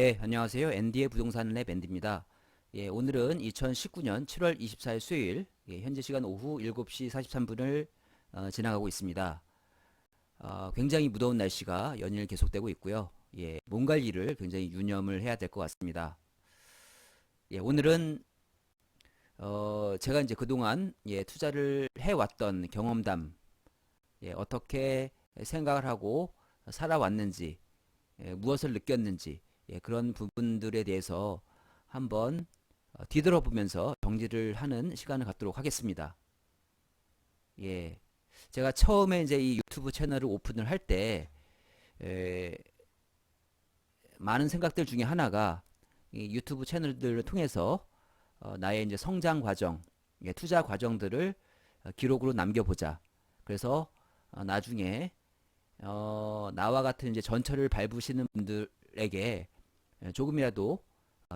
네, 안녕하세요. 앤디의 부동산 랩 앤디입니다. 예, 오늘은 2019년 7월 24일 수요일, 현재 시간 오후 7시 43분을 지나가고 있습니다. 굉장히 무더운 날씨가 연일 계속되고 있고요. 예, 몸 관리를 굉장히 유념을 해야 될 것 같습니다. 예, 오늘은 제가 이제 그동안 투자를 해왔던 경험담, 어떻게 생각을 하고 살아왔는지, 무엇을 느꼈는지, 그런 부분들에 대해서 한번 뒤돌아보면서 정리를 하는 시간을 갖도록 하겠습니다. 예. 제가 처음에 이제 이 유튜브 채널을 오픈을 할 때, 많은 생각들 중에 하나가 이 유튜브 채널들을 통해서 나의 이제 성장 과정, 투자 과정들을 기록으로 남겨보자. 그래서 나중에 나와 같은 이제 전철을 밟으시는 분들에게 조금이라도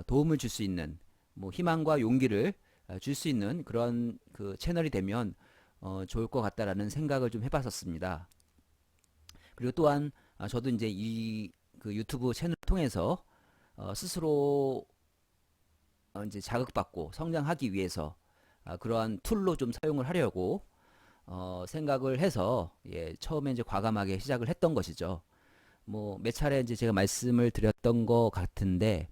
도움을 줄 수 있는 뭐 희망과 용기를 줄 수 있는 그런 그 채널이 되면 좋을 것 같다라는 생각을 좀 해봤었습니다. 그리고 또한 저도 이제 이 그 유튜브 채널을 통해서 스스로 이제 자극받고 성장하기 위해서 그러한 툴로 좀 사용을 하려고 생각을 해서 처음에 이제 과감하게 시작을 했던 것이죠. 뭐 몇 차례 이제 제가 말씀을 드렸던 것 같은데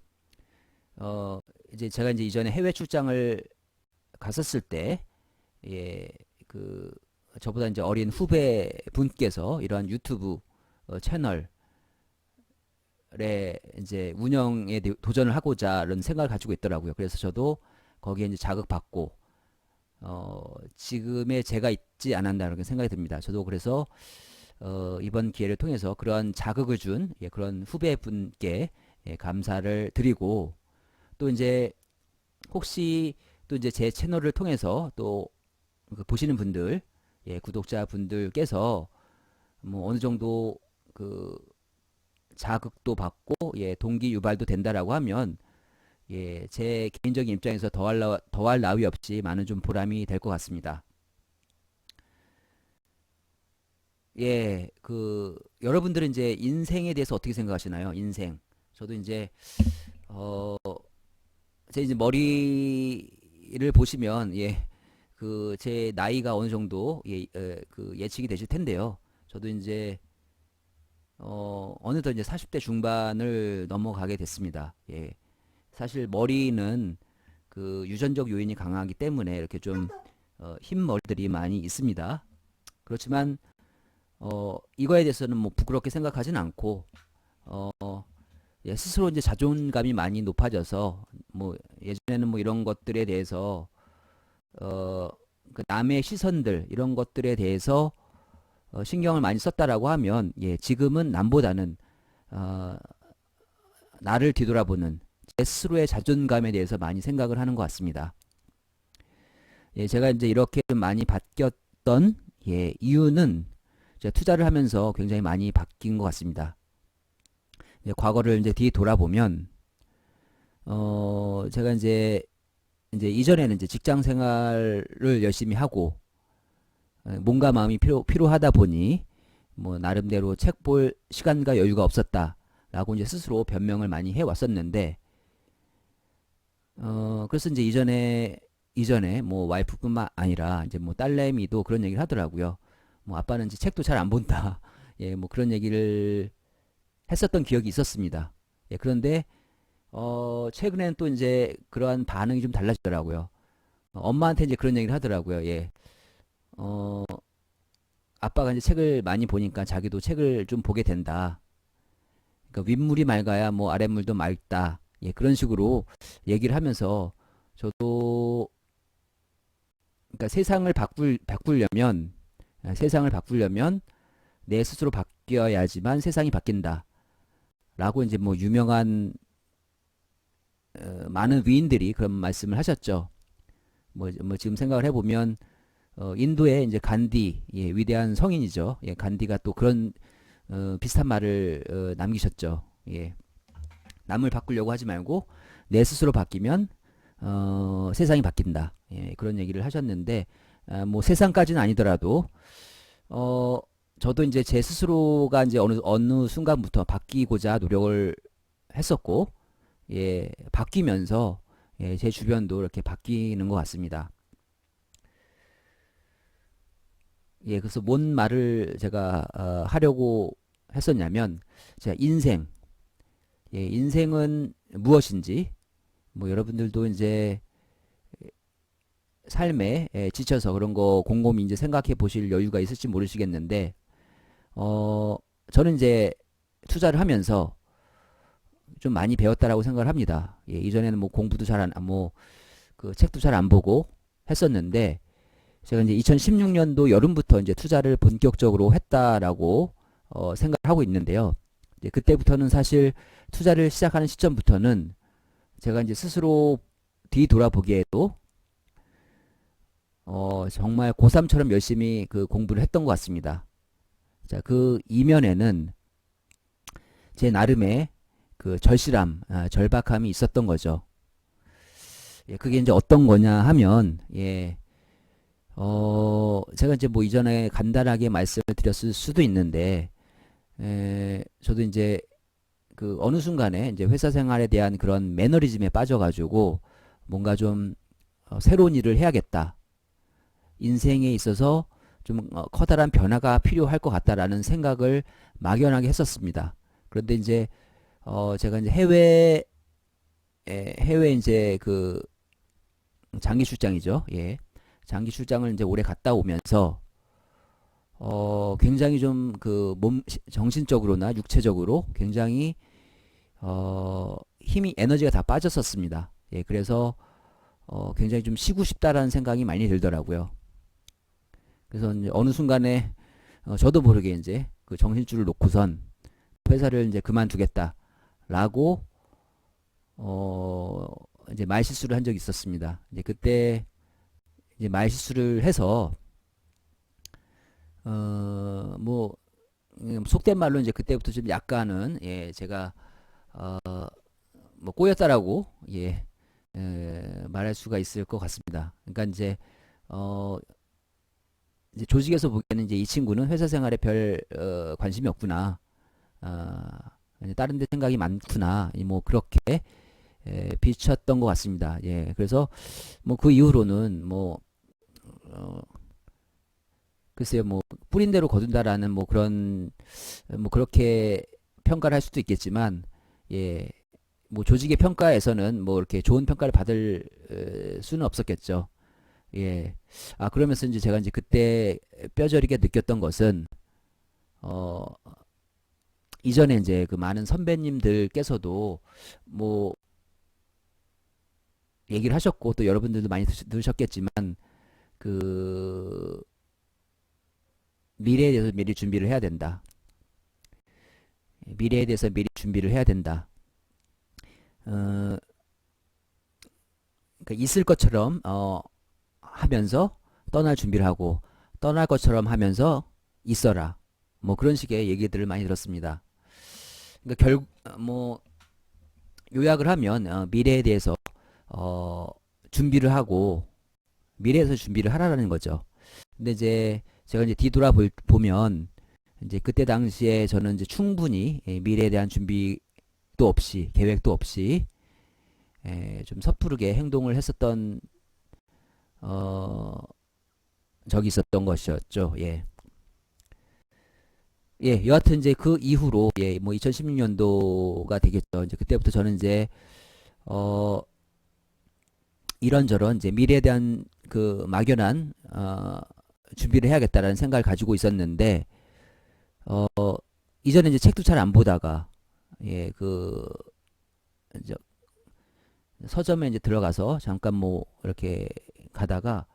어 이제 제가 이제 이전에 해외 출장을 갔었을 때 그 저보다 이제 어린 후배 분께서 이러한 유튜브 채널에 이제 운영에 도전을 하고자는 생각을 가지고 있더라고요. 그래서 저도 거기에 이제 자극받고 지금의 제가 있지 않았나라는 생각이 듭니다. 저도 그래서 이번 기회를 통해서 그러한 자극을 준 그런 후배분께 감사를 드리고 또 이제 혹시 또 이제 제 채널을 통해서 또 그 보시는 분들 구독자분들께서 뭐 어느 정도 그 자극도 받고 동기 유발도 된다라고 하면 제 개인적인 입장에서 더할 나위 없이 많은 좀 보람이 될 것 같습니다. 여러분들은 이제 인생에 대해서 어떻게 생각하시나요? 인생. 저도 이제 제 이제 머리를 보시면 그 제 나이가 어느 정도 그 예측이 되실 텐데요. 저도 이제 어느덧 이제 40대 중반을 넘어가게 됐습니다. 사실 머리는 그 유전적 요인이 강하기 때문에 이렇게 좀 흰머리들이 많이 있습니다. 그렇지만 이거에 대해서는 뭐 부끄럽게 생각하진 않고 어, 스스로 이제 자존감이 많이 높아져서 뭐 예전에는 뭐 이런 것들에 대해서 어, 그 남의 시선들 이런 것들에 대해서 신경을 많이 썼다라고 하면 지금은 남보다는 어, 나를 뒤돌아보는 제 스스로의 자존감에 대해서 많이 생각을 하는 것 같습니다. 제가 이제 이렇게 좀 많이 바뀌었던 이유는 제가 투자를 하면서 굉장히 많이 바뀐 것 같습니다. 과거를 이제 뒤돌아보면 제가 이제 이전에는 이제 직장 생활을 열심히 하고 몸과 마음이 필요하다 보니 뭐 나름대로 책 볼 시간과 여유가 없었다라고 이제 스스로 변명을 많이 해 왔었는데 그래서 이제 이전에 뭐 와이프뿐만 아니라 이제 뭐 딸내미도 그런 얘기를 하더라고요. 뭐 아빠는 이제 책도 잘 안 본다. 뭐 그런 얘기를 했었던 기억이 있었습니다. 그런데 최근에는 또 이제 그러한 반응이 좀 달라지더라고요. 엄마한테 이제 그런 얘기를 하더라고요. 어, 아빠가 이제 책을 많이 보니까 자기도 책을 좀 보게 된다. 그러니까 윗물이 맑아야 뭐 아랫물도 맑다. 그런 식으로 얘기를 하면서 저도 그러니까 세상을 바꾸려면 내 스스로 바뀌어야지만 세상이 바뀐다. 라고 이제 뭐 유명한 많은 위인들이 그런 말씀을 하셨죠. 뭐 지금 생각을 해보면 인도의 이제 간디 위대한 성인이죠. 간디가 또 그런 비슷한 말을 남기셨죠. 남을 바꾸려고 하지 말고 내 스스로 바뀌면 세상이 바뀐다. 그런 얘기를 하셨는데 뭐 세상까지는 아니더라도 저도 이제 제 스스로가 이제 어느 순간부터 바뀌고자 노력을 했었고 바뀌면서 제 주변도 이렇게 바뀌는 것 같습니다. 그래서 뭔 말을 제가 하려고 했었냐면, 제가 인생은 무엇인지, 뭐 여러분들도 이제 삶에 지쳐서 그런 거 곰곰이 이제 생각해 보실 여유가 있을지 모르시겠는데, 어, 저는 이제 투자를 하면서 좀 많이 배웠다라고 생각을 합니다. 이전에는 뭐 공부도 잘 안, 뭐, 그 책도 잘 안 보고 했었는데, 제가 이제 2016년도 여름부터 이제 투자를 본격적으로 했다라고 생각을 하고 있는데요. 이제 그때부터는 사실 투자를 시작하는 시점부터는 제가 이제 스스로 뒤돌아보기에도 정말 고3처럼 열심히 그 공부를 했던 것 같습니다. 자, 그 이면에는 제 나름의 그 절실함, 절박함이 있었던 거죠. 그게 이제 어떤 거냐 하면, 제가 이제 뭐 이전에 간단하게 말씀을 드렸을 수도 있는데, 저도 이제 그 어느 순간에 이제 회사 생활에 대한 그런 매너리즘에 빠져가지고 뭔가 좀 새로운 일을 해야겠다. 인생에 있어서 좀 커다란 변화가 필요할 것 같다라는 생각을 막연하게 했었습니다. 그런데 이제 제가 이제 해외 이제 그 장기 출장이죠. 장기 출장을 이제 오래 갔다 오면서 굉장히 좀 그 정신적으로나 육체적으로 굉장히 힘이 에너지가 다 빠졌었습니다. 그래서 굉장히 좀 쉬고 싶다라는 생각이 많이 들더라고요. 그래서 이제 어느 순간에 저도 모르게 이제 그 정신줄을 놓고선 회사를 이제 그만두겠다라고 이제 말실수를 한 적이 있었습니다. 이제 그때 이제 말실수를 해서 뭐 속된 말로 이제 그때부터 좀 약간은 제가 뭐 꼬였다라고 말할 수가 있을 것 같습니다. 그러니까 이제 조직에서 보기에는 이제 이 친구는 회사 생활에 별 관심이 없구나. 이제 다른 데 생각이 많구나. 뭐 그렇게 비쳤던 것 같습니다. 그래서 뭐 그 이후로는 뭐 글쎄요, 뭐 뿌린 대로 거둔다라는 뭐 그런 뭐 그렇게 평가를 할 수도 있겠지만, 뭐 조직의 평가에서는 뭐 이렇게 좋은 평가를 받을 수는 없었겠죠. 그러면서 이제 제가 이제 그때 뼈저리게 느꼈던 것은 어 이전에 이제 그 많은 선배님들께서도 뭐 얘기를 하셨고 또 여러분들도 많이 들으셨겠지만, 그 미래에 대해서 미리 준비를 해야 된다. 미래에 대해서 미리 준비를 해야 된다. 어, 그러니까 있을 것처럼 하면서 떠날 준비를 하고, 떠날 것처럼 하면서 있어라. 뭐 그런 식의 얘기들을 많이 들었습니다. 그러니까 뭐 요약을 하면 미래에 대해서 준비를 하고 미래에서 준비를 하라는 거죠. 근데 이제 제가 이제 보면 이제 그때 당시에 저는 이제 충분히 미래에 대한 준비도 없이 계획도 없이 좀 섣부르게 행동을 했었던 적이 있었던 것이었죠. 여하튼 이제 그 이후로 뭐 2016년도가 되겠죠. 이제 그때부터 저는 이제 어 이런저런 이제 미래에 대한 그 막연한 준비를 해야겠다라는 생각을 가지고 있었는데, 어 이전에 이제 책도 잘 안 보다가 그 이제 서점에 이제 들어가서 잠깐 뭐 이렇게 가다가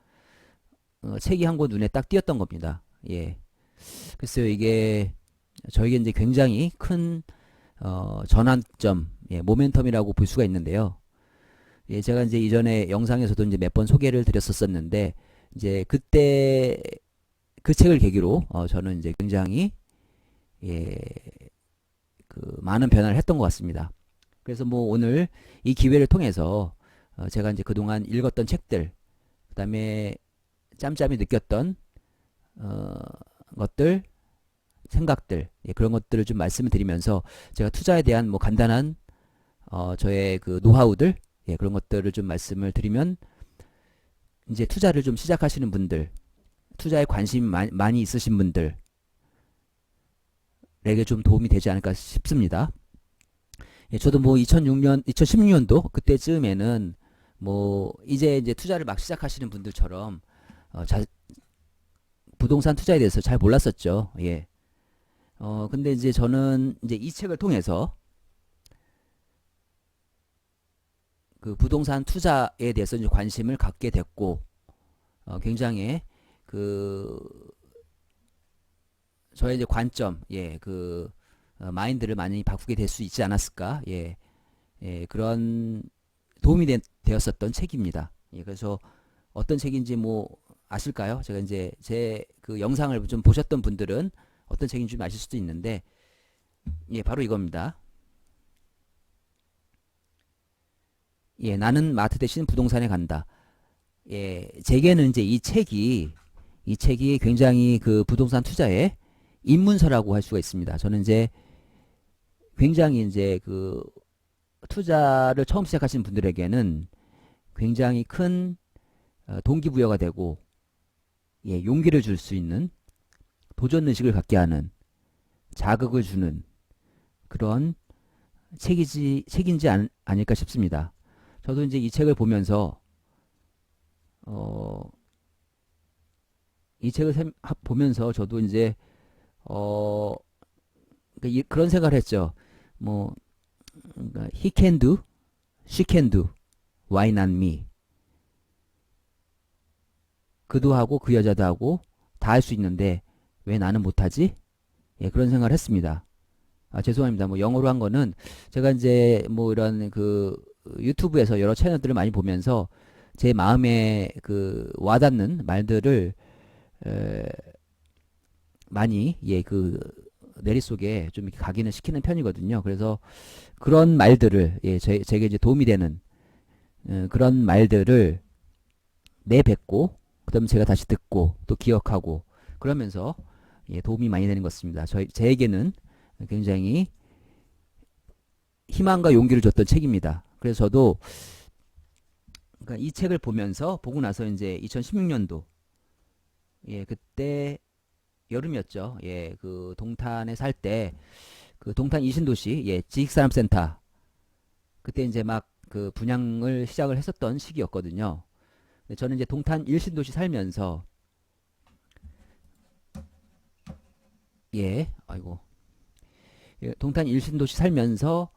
책이 한 권 눈에 딱 띄었던 겁니다. 글쎄요, 이게 저에게 이제 굉장히 큰 전환점, 모멘텀이라고 볼 수가 있는데요. 제가 이제 이전에 영상에서도 이제 몇 번 소개를 드렸었는데, 이제 그때 그 책을 계기로 저는 이제 굉장히 예, 그 많은 변화를 했던 것 같습니다. 그래서 뭐 오늘 이 기회를 통해서 제가 이제 그동안 읽었던 책들, 그다음에 짬짬이 느꼈던 것들, 생각들, 그런 것들을 좀 말씀을 드리면서 제가 투자에 대한 뭐 간단한 저의 그 노하우들, 예, 그런 것들을 좀 말씀을 드리면 이제 투자를 좀 시작하시는 분들, 투자에 관심이 많이 있으신 분들에게 좀 도움이 되지 않을까 싶습니다. 예, 저도 뭐 2006년, 2016년도 그때쯤에는 뭐 이제 투자를 막 시작하시는 분들처럼 부동산 투자에 대해서 잘 몰랐었죠. 예. 근데 이제 저는 이제 이 책을 통해서 그 부동산 투자에 대해서 이제 관심을 갖게 됐고, 굉장히 그 저의 이제 관점, 예, 그 마인드를 많이 바꾸게 될 수 있지 않았을까, 예, 예, 그런 도움이 되었었던 책입니다. 예, 그래서 어떤 책인지 뭐 아실까요? 제가 이제 제 그 영상을 좀 보셨던 분들은 어떤 책인지 좀 아실 수도 있는데, 예, 바로 이겁니다. 예, 나는 마트 대신 부동산에 간다. 예, 제게는 이제 이 책이 굉장히 그 부동산 투자의 입문서라고 할 수가 있습니다. 저는 이제 굉장히 이제 그 투자를 처음 시작하신 분들에게는 굉장히 큰 동기부여가 되고, 예, 용기를 줄 수 있는, 도전 의식을 갖게 하는, 자극을 주는 그런 책인지 아닐까 싶습니다. 저도 이제 이 책을 보면서 어, 이 책을 보면서 저도 이제 어, 그러니까 그런 생각을 했죠. 뭐 그러니까 he can do, she can do, why not me? 그도 하고 그 여자도 하고 다 할 수 있는데 왜 나는 못하지? 예, 그런 생각을 했습니다. 죄송합니다. 뭐 영어로 한 거는 제가 이제 뭐 이런 그 유튜브에서 여러 채널들을 많이 보면서 제 마음에 그 와닿는 말들을 에, 많이, 예, 그 내리 속에 좀 이렇게 각인을 시키는 편이거든요. 그래서 그런 말들을, 예, 제게 이제 도움이 되는 그런 말들을 내뱉고, 그다음 제가 다시 듣고 또 기억하고 그러면서, 예, 도움이 많이 되는 것 같습니다. 제에게는 굉장히 희망과 용기를 줬던 책입니다. 그래서 저도 그러니까 이 책을 보고 나서 이제 2016년도, 예, 그때 여름이었죠. 예, 그 동탄에 살 때 그 동탄 이신도시, 예, 지식산업센터, 그때 이제 막 그 분양을 시작을 했었던 시기였거든요. 근데 저는 이제 동탄 일신도시 살면서, 예, 아이고, 예, 동탄 일신도시 살면서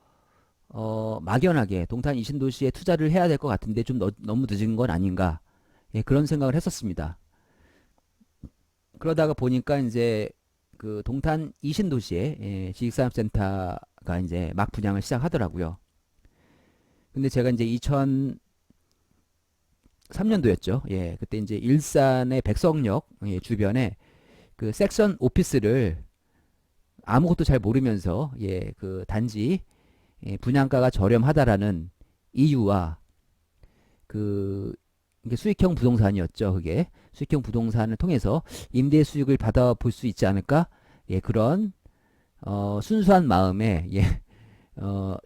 막연하게 동탄 이신도시에 투자를 해야 될 것 같은데 좀 너무 늦은 건 아닌가, 예, 그런 생각을 했었습니다. 그러다가 보니까 이제 그 동탄 이신도시에, 예, 지식산업센터가 이제 막 분양을 시작하더라고요. 근데 제가 이제 2003년도였죠. 예, 그때 이제 일산의 백석역, 예, 주변에 그 섹션 오피스를 아무것도 잘 모르면서, 예, 그 단지, 예, 분양가가 저렴하다라는 이유와 그 이게 수익형 부동산이었죠. 그게 수익형 부동산을 통해서 임대 수익을 받아볼 수 있지 않을까? 예, 그런 순수한 마음에, 예,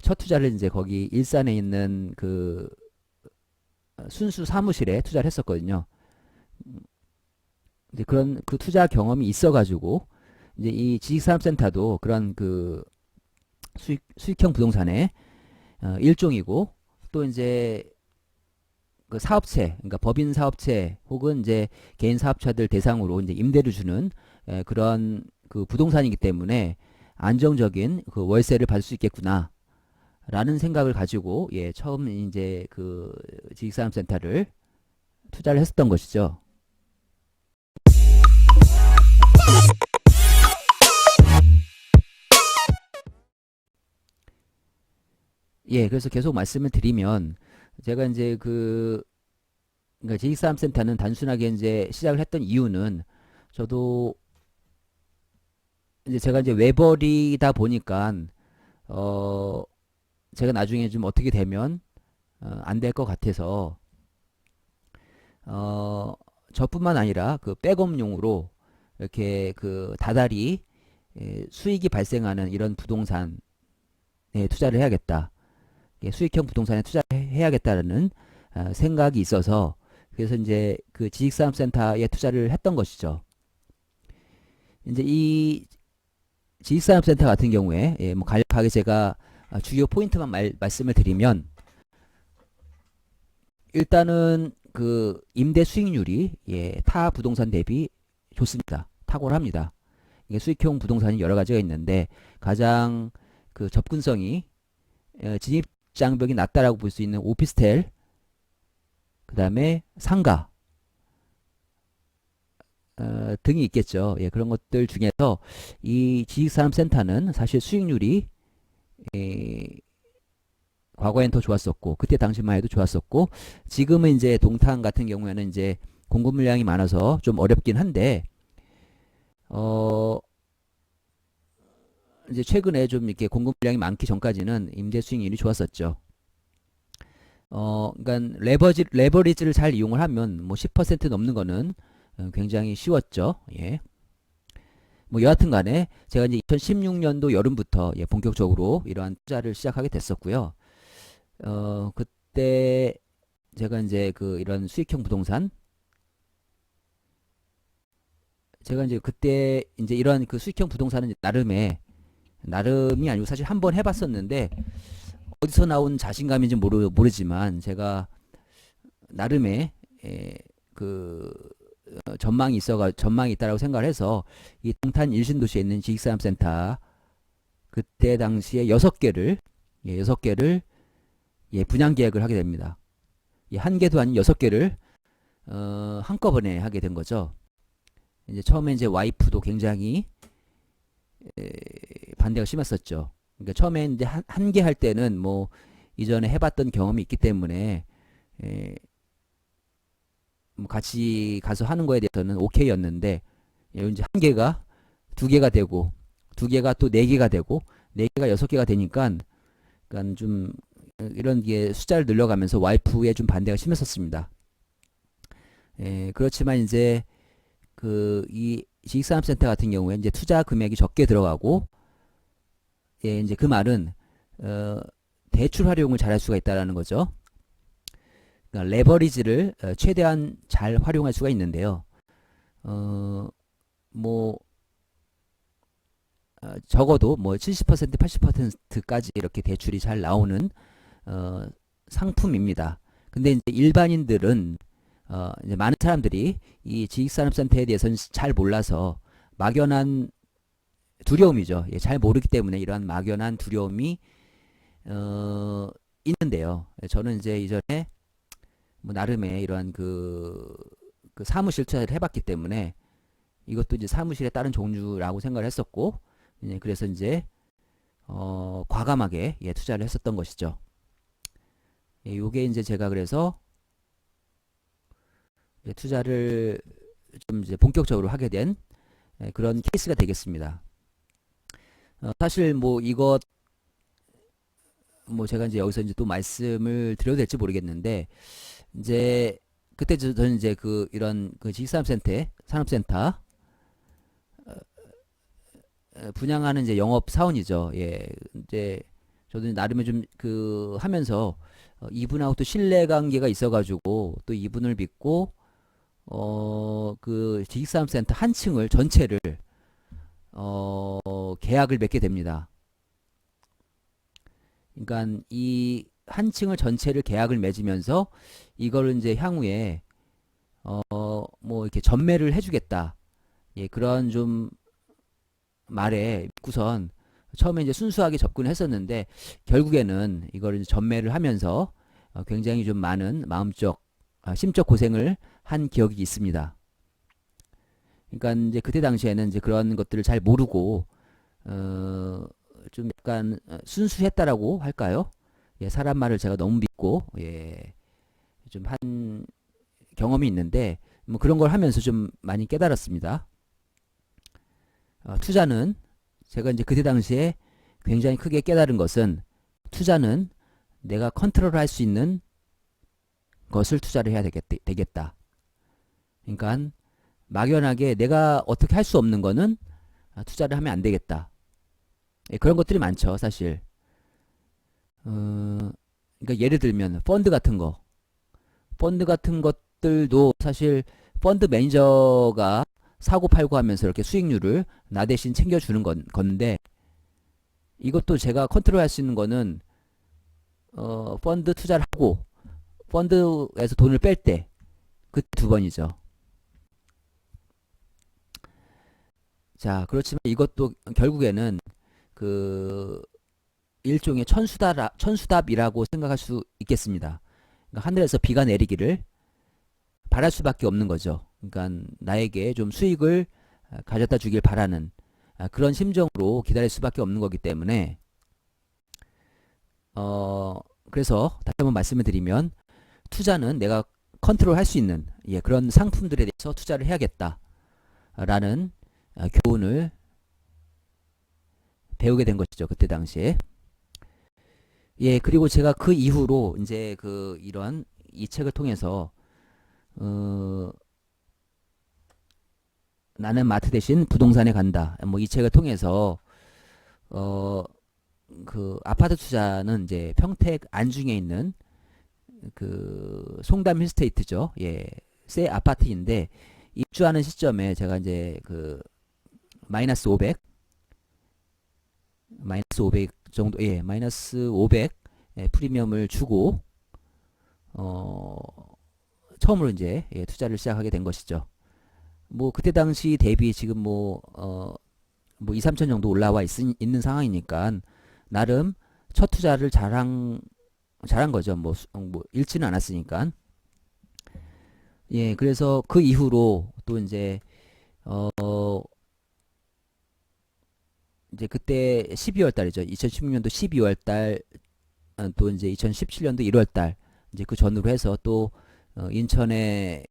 첫 투자를 이제 거기 일산에 있는 그 순수 사무실에 투자를 했었거든요. 이제 그런 그 투자 경험이 있어가지고 이제 이 지식산업센터도 그런 그 수익형 부동산의 일종이고, 또 이제 그 사업체, 그러니까 법인 사업체 혹은 이제 개인 사업자들 대상으로 이제 임대를 주는 그런 그 부동산이기 때문에 안정적인 그 월세를 받을 수 있겠구나 라는 생각을 가지고, 예, 처음 이제 그 지식산업센터를 투자를 했었던 것이죠. 예, 그래서 계속 말씀을 드리면 제가 이제 그러니까 지식산업센터는 단순하게 이제 시작을 했던 이유는, 저도 이제 제가 이제 외벌이다 보니까 어 제가 나중에 좀 어떻게 되면 안 될 것 같아서 어 저뿐만 아니라 그 백업용으로 이렇게 그 다달이, 예, 수익이 발생하는 이런 부동산에 투자를 해야겠다. 예, 수익형 부동산에 투자해야겠다는 생각이 있어서 그래서 이제 그 지식산업센터에 투자를 했던 것이죠. 이제 이 지식산업센터 같은 경우에 예, 뭐 간략하게 제가 주요 포인트만 말씀을 드리면 일단은 그 임대 수익률이 예, 타 부동산 대비 좋습니다. 탁월합니다. 이게 수익형 부동산이 여러 가지가 있는데 가장 그 접근성이 진입 장벽이 낮다라고 볼 수 있는 오피스텔, 그 다음에 상가 등이 있겠죠. 예, 그런 것들 중에서 이 지식산업센터는 사실 수익률이 과거엔 더 좋았었고 그때 당시만 해도 좋았었고 지금은 이제 동탄 같은 경우에는 이제 공급 물량이 많아서 좀 어렵긴 한데 이제 최근에 좀 이렇게 공급 물량이 많기 전까지는 임대 수익률이 좋았었죠. 그러니까 레버리지를 잘 이용을 하면 뭐 10% 넘는 거는 굉장히 쉬웠죠. 예. 뭐 여하튼 간에 제가 이제 2016년도 여름부터 예, 본격적으로 이러한 투자를 시작하게 됐었고요. 그때 제가 이제 그 이런 수익형 부동산 제가 이제 그때 이제 이런 그 수익형 부동산은 나름이 아니고 사실 한번 해봤었는데 어디서 나온 자신감인지 모르지만 제가 나름의 그 전망이 있다라고 생각을 해서 이 동탄 일신도시에 있는 지식산업센터 그때 당시에 6개를 분양 계약을 하게 됩니다. 한 개도 아닌 6개를 한꺼번에 하게 된 거죠. 이제 처음에 이제 와이프도 굉장히 반대가 심했었죠. 그러니까 처음에 이제 한 개 할 때는 뭐 이전에 해봤던 경험이 있기 때문에 뭐 같이 가서 하는 거에 대해서는 오케이였는데 이제 한 개가 2개가 되고 2개가 또 4개가 되고 4개가 6개가 되니까 그러니까 좀 이런 게 숫자를 늘려가면서 와이프의 좀 반대가 심했었습니다. 그렇지만 이제 그 이 지식산업센터 같은 경우에 이제 투자 금액이 적게 들어가고 이제 그 말은 대출 활용을 잘할 수가 있다라는 거죠. 그러니까 레버리지를 최대한 잘 활용할 수가 있는데요. 뭐 적어도 뭐 70% 80%까지 이렇게 대출이 잘 나오는 상품입니다. 근데 이제 일반인들은 이제 많은 사람들이 이 지식산업센터에 대해서는 잘 몰라서 막연한 두려움이죠. 예, 잘 모르기 때문에 이러한 막연한 두려움이 있는데요. 저는 이제 이전에 뭐 나름의 이러한 그 사무실 투자를 해봤기 때문에 이것도 이제 사무실의 다른 종류라고 생각을 했었고 그래서 이제 과감하게 투자를 했었던 것이죠. 요게 이제 제가 그래서 투자를 좀 이제 본격적으로 하게 된 그런 케이스가 되겠습니다. 사실 뭐 이것 뭐 제가 이제 여기서 이제 또 말씀을 드려도 될지 모르겠는데 이제 그때 저는 이제 그 이런 그 지식산업센터 분양하는 이제 영업 사원이죠. 예, 이제 저도 나름의 좀 그 하면서 이분하고 또 신뢰관계가 있어가지고 또 이분을 믿고 그 지식산업센터 한 층을 전체를 계약을 맺게 됩니다. 그러니까 이 한 층을 전체를 계약을 맺으면서 이거를 이제 향후에 뭐 이렇게 전매를 해주겠다. 예, 그런 좀 말에 믿고선 처음에 이제 순수하게 접근을 했었는데 결국에는 이걸 이제 전매를 하면서 굉장히 좀 많은 심적 고생을 한 기억이 있습니다. 그러니까 이제 그때 당시에는 이제 그런 것들을 잘 모르고 좀 약간 순수했다라고 할까요? 예, 사람 말을 제가 너무 믿고 좀 한 경험이 있는데 뭐 그런 걸 하면서 좀 많이 깨달았습니다. 투자는 제가 이제 그때 당시에 굉장히 크게 깨달은 것은 투자는 내가 컨트롤할 수 있는 것을 투자를 해야 되겠다. 그러니까 막연하게 내가 어떻게 할 수 없는 거는 투자를 하면 안 되겠다. 그런 것들이 많죠, 사실. 그러니까 예를 들면 펀드 같은 것들도 사실 펀드 매니저가 사고 팔고 하면서 이렇게 수익률을 나 대신 챙겨주는 건데, 이것도 제가 컨트롤할 수 있는 거는 펀드 투자를 하고 펀드에서 돈을 뺄 때 그 두 번이죠. 자, 그렇지만 이것도 결국에는 그 일종의 천수답이라고 생각할 수 있겠습니다. 그러니까 하늘에서 비가 내리기를 바랄 수밖에 없는 거죠. 그러니까 나에게 좀 수익을 가져다 주길 바라는 그런 심정으로 기다릴 수밖에 없는 거기 때문에 그래서 다시 한번 말씀을 드리면 투자는 내가 컨트롤할 수 있는 그런 상품들에 대해서 투자를 해야겠다라는 교훈을 배우게 된 것이죠. 그때 당시에. 그리고 제가 그 이후로 이제 이런 이 책을 통해서 나는 마트 대신 부동산에 간다. 뭐 이 책을 통해서 아파트 투자는 이제 평택 안중에 있는 송담 힐스테이트죠. 새 아파트인데 입주하는 시점에 제가 이제 마이너스 500 정도, 마이너스 500 프리미엄을 주고 처음으로 이제 투자를 시작하게 된 것이죠. 뭐 그때 당시 대비 지금 뭐 2, 3천 정도 올라와 있는 상황이니까 나름 첫 투자를 잘한 거죠. 뭐 잃지는 않았으니까. 그래서 그 이후로 또 이제 이제 그때 12월 달이죠. 2016년도 12월 달, 또 이제 2017년도 1월 달, 이제 그 전후로 해서 또 인천의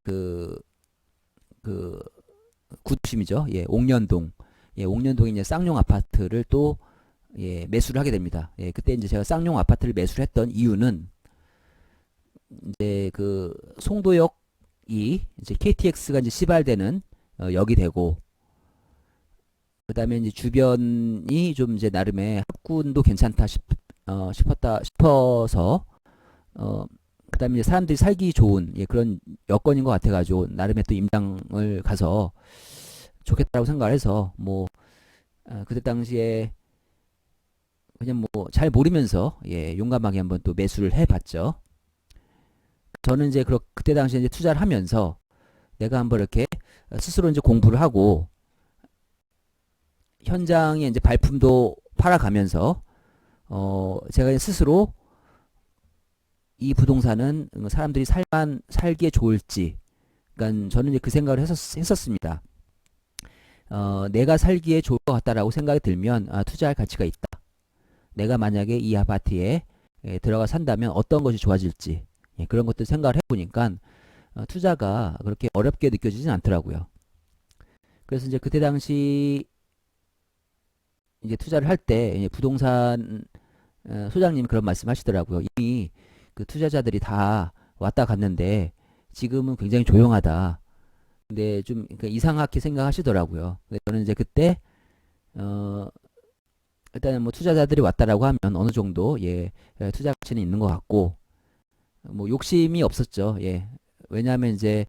구도심이죠. 옥년동. 옥년동에 이제 쌍용 아파트를 또 매수를 하게 됩니다. 그때 이제 제가 쌍용 아파트를 매수를 했던 이유는 이제 송도역이 이제 KTX가 이제 시발되는 역이 되고, 그 다음에 이제 주변이 좀 이제 나름의 학군도 괜찮다 싶어서, 그 다음에 이제 사람들이 살기 좋은 그런 여건인 것 같아가지고, 나름의 또 임장을 가서 좋겠다고 생각을 해서, 뭐, 그때 당시에 그냥 뭐 잘 모르면서, 용감하게 한번 또 매수를 해봤죠. 저는 이제 그때 당시에 이제 투자를 하면서 내가 한번 이렇게 스스로 이제 공부를 하고, 현장에 이제 발품도 팔아가면서 제가 스스로 이 부동산은 사람들이 살기에 좋을지, 그러니까 저는 이제 그 생각을 했었습니다. 내가 살기에 좋을 것 같다라고 생각이 들면 투자할 가치가 있다. 내가 만약에 이 아파트에 들어가 산다면 어떤 것이 좋아질지, 그런 것들 생각을 해보니까 투자가 그렇게 어렵게 느껴지진 않더라고요. 그래서 이제 그때 당시 이제 투자를 할 때 부동산 소장님이 그런 말씀 하시더라고요. 이미 그 투자자들이 다 왔다 갔는데 지금은 굉장히 조용하다. 근데 좀 그러니까 이상하게 생각하시더라고요. 근데 저는 이제 그때 일단은 뭐 투자자들이 왔다라고 하면 어느 정도 투자 가치는 있는 것 같고, 뭐 욕심이 없었죠. 왜냐하면 이제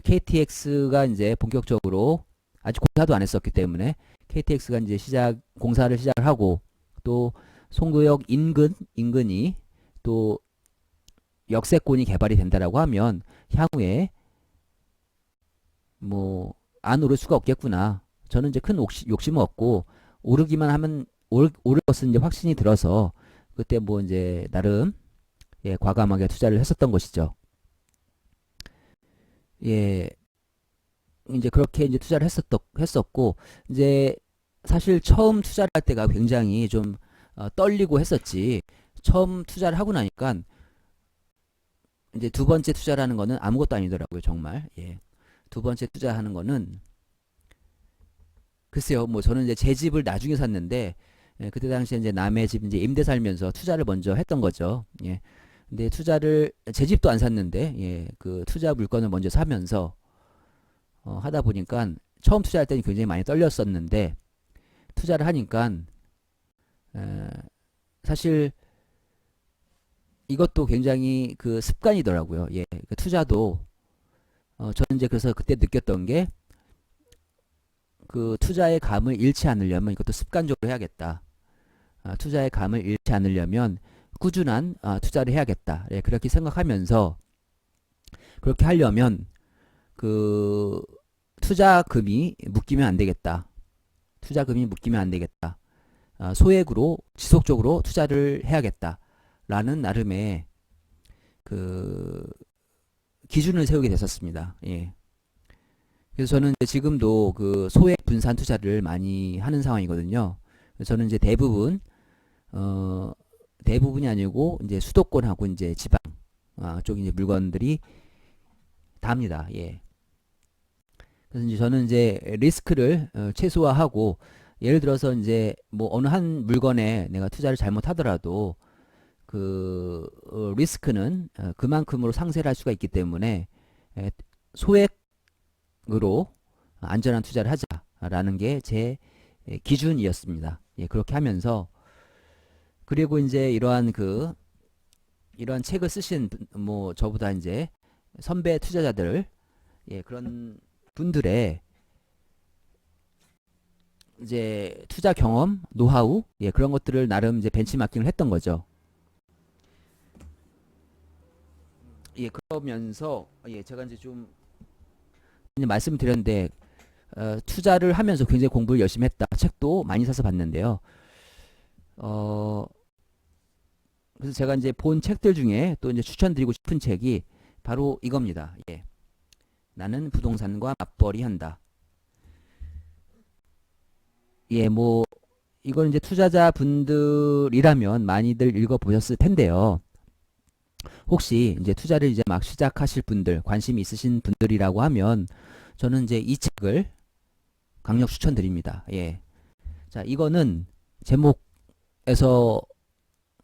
KTX가 이제 본격적으로 아직 공사도 안 했었기 때문에 KTX가 이제 공사를 시작을 하고, 또 송도역 인근이 또 역세권이 개발이 된다라고 하면 향후에 뭐 안 오를 수가 없겠구나. 저는 이제 큰 욕심은 없고, 오르기만 하면 오를 것은 이제 확신이 들어서 그때 뭐 이제 나름 과감하게 투자를 했었던 것이죠. 이제 그렇게 이제 투자를 했었고, 이제 사실 처음 투자를 할 때가 굉장히 좀 떨리고 했었지, 처음 투자를 하고 나니까 이제 두 번째 투자라는 거는 아무것도 아니더라고요, 정말. 두 번째 투자하는 거는 글쎄요, 뭐 저는 이제 제 집을 나중에 샀는데, 그때 당시에 이제 남의 집 이제 임대 살면서 투자를 먼저 했던 거죠. 근데 제 집도 안 샀는데, 그 투자 물건을 먼저 사면서 하다 보니까 처음 투자할 때는 굉장히 많이 떨렸었는데, 투자를 하니까 사실 이것도 굉장히 그 습관이더라고요. 예, 그 투자도 저는 이제 그래서 그때 느꼈던 게 그 투자의 감을 잃지 않으려면 이것도 습관적으로 해야겠다. 투자의 감을 잃지 않으려면 꾸준한 투자를 해야겠다. 예, 그렇게 생각하면서 그렇게 하려면 그 투자금이 묶이면 안 되겠다. 투자금이 묶이면 안 되겠다. 소액으로 지속적으로 투자를 해야겠다. 라는 나름의 그 기준을 세우게 됐었습니다. 예. 그래서 저는 이제 지금도 그 소액 분산 투자를 많이 하는 상황이거든요. 그래서 저는 이제 어, 대부분이 아니고 이제 수도권하고 이제 지방 쪽 이제 물건들이 답니다. 예. 그래서 이제 저는 이제 리스크를 최소화하고 예를 들어서 이제 뭐 어느 한 물건에 내가 투자를 잘못하더라도 그 리스크는 그만큼으로 상쇄를 할 수가 있기 때문에 소액으로 안전한 투자를 하자라는 게 제 기준이었습니다. 예, 그렇게 하면서 그리고 이제 이러한 책을 쓰신 뭐 저보다 이제 선배 투자자들 예, 그런 분들의 이제 투자 경험, 노하우 예, 그런 것들을 나름 이제 벤치마킹을 했던 거죠. 예, 그러면서 예, 제가 이제 좀 이제 말씀드렸는데 투자를 하면서 굉장히 공부를 열심히 했다. 책도 많이 사서 봤는데요. 어, 그래서 제가 이제 본 책들 중에 또 이제 추천드리고 싶은 책이 바로 이겁니다. 예. 나는 부동산과 맞벌이 한다. 예, 뭐 이건 이제 투자자 분들이라면 많이들 읽어보셨을 텐데요. 혹시 이제 투자를 이제 막 시작하실 분들, 관심이 있으신 분들이라고 하면 저는 이제 이 책을 강력 추천드립니다. 예. 자, 이거는 제목에서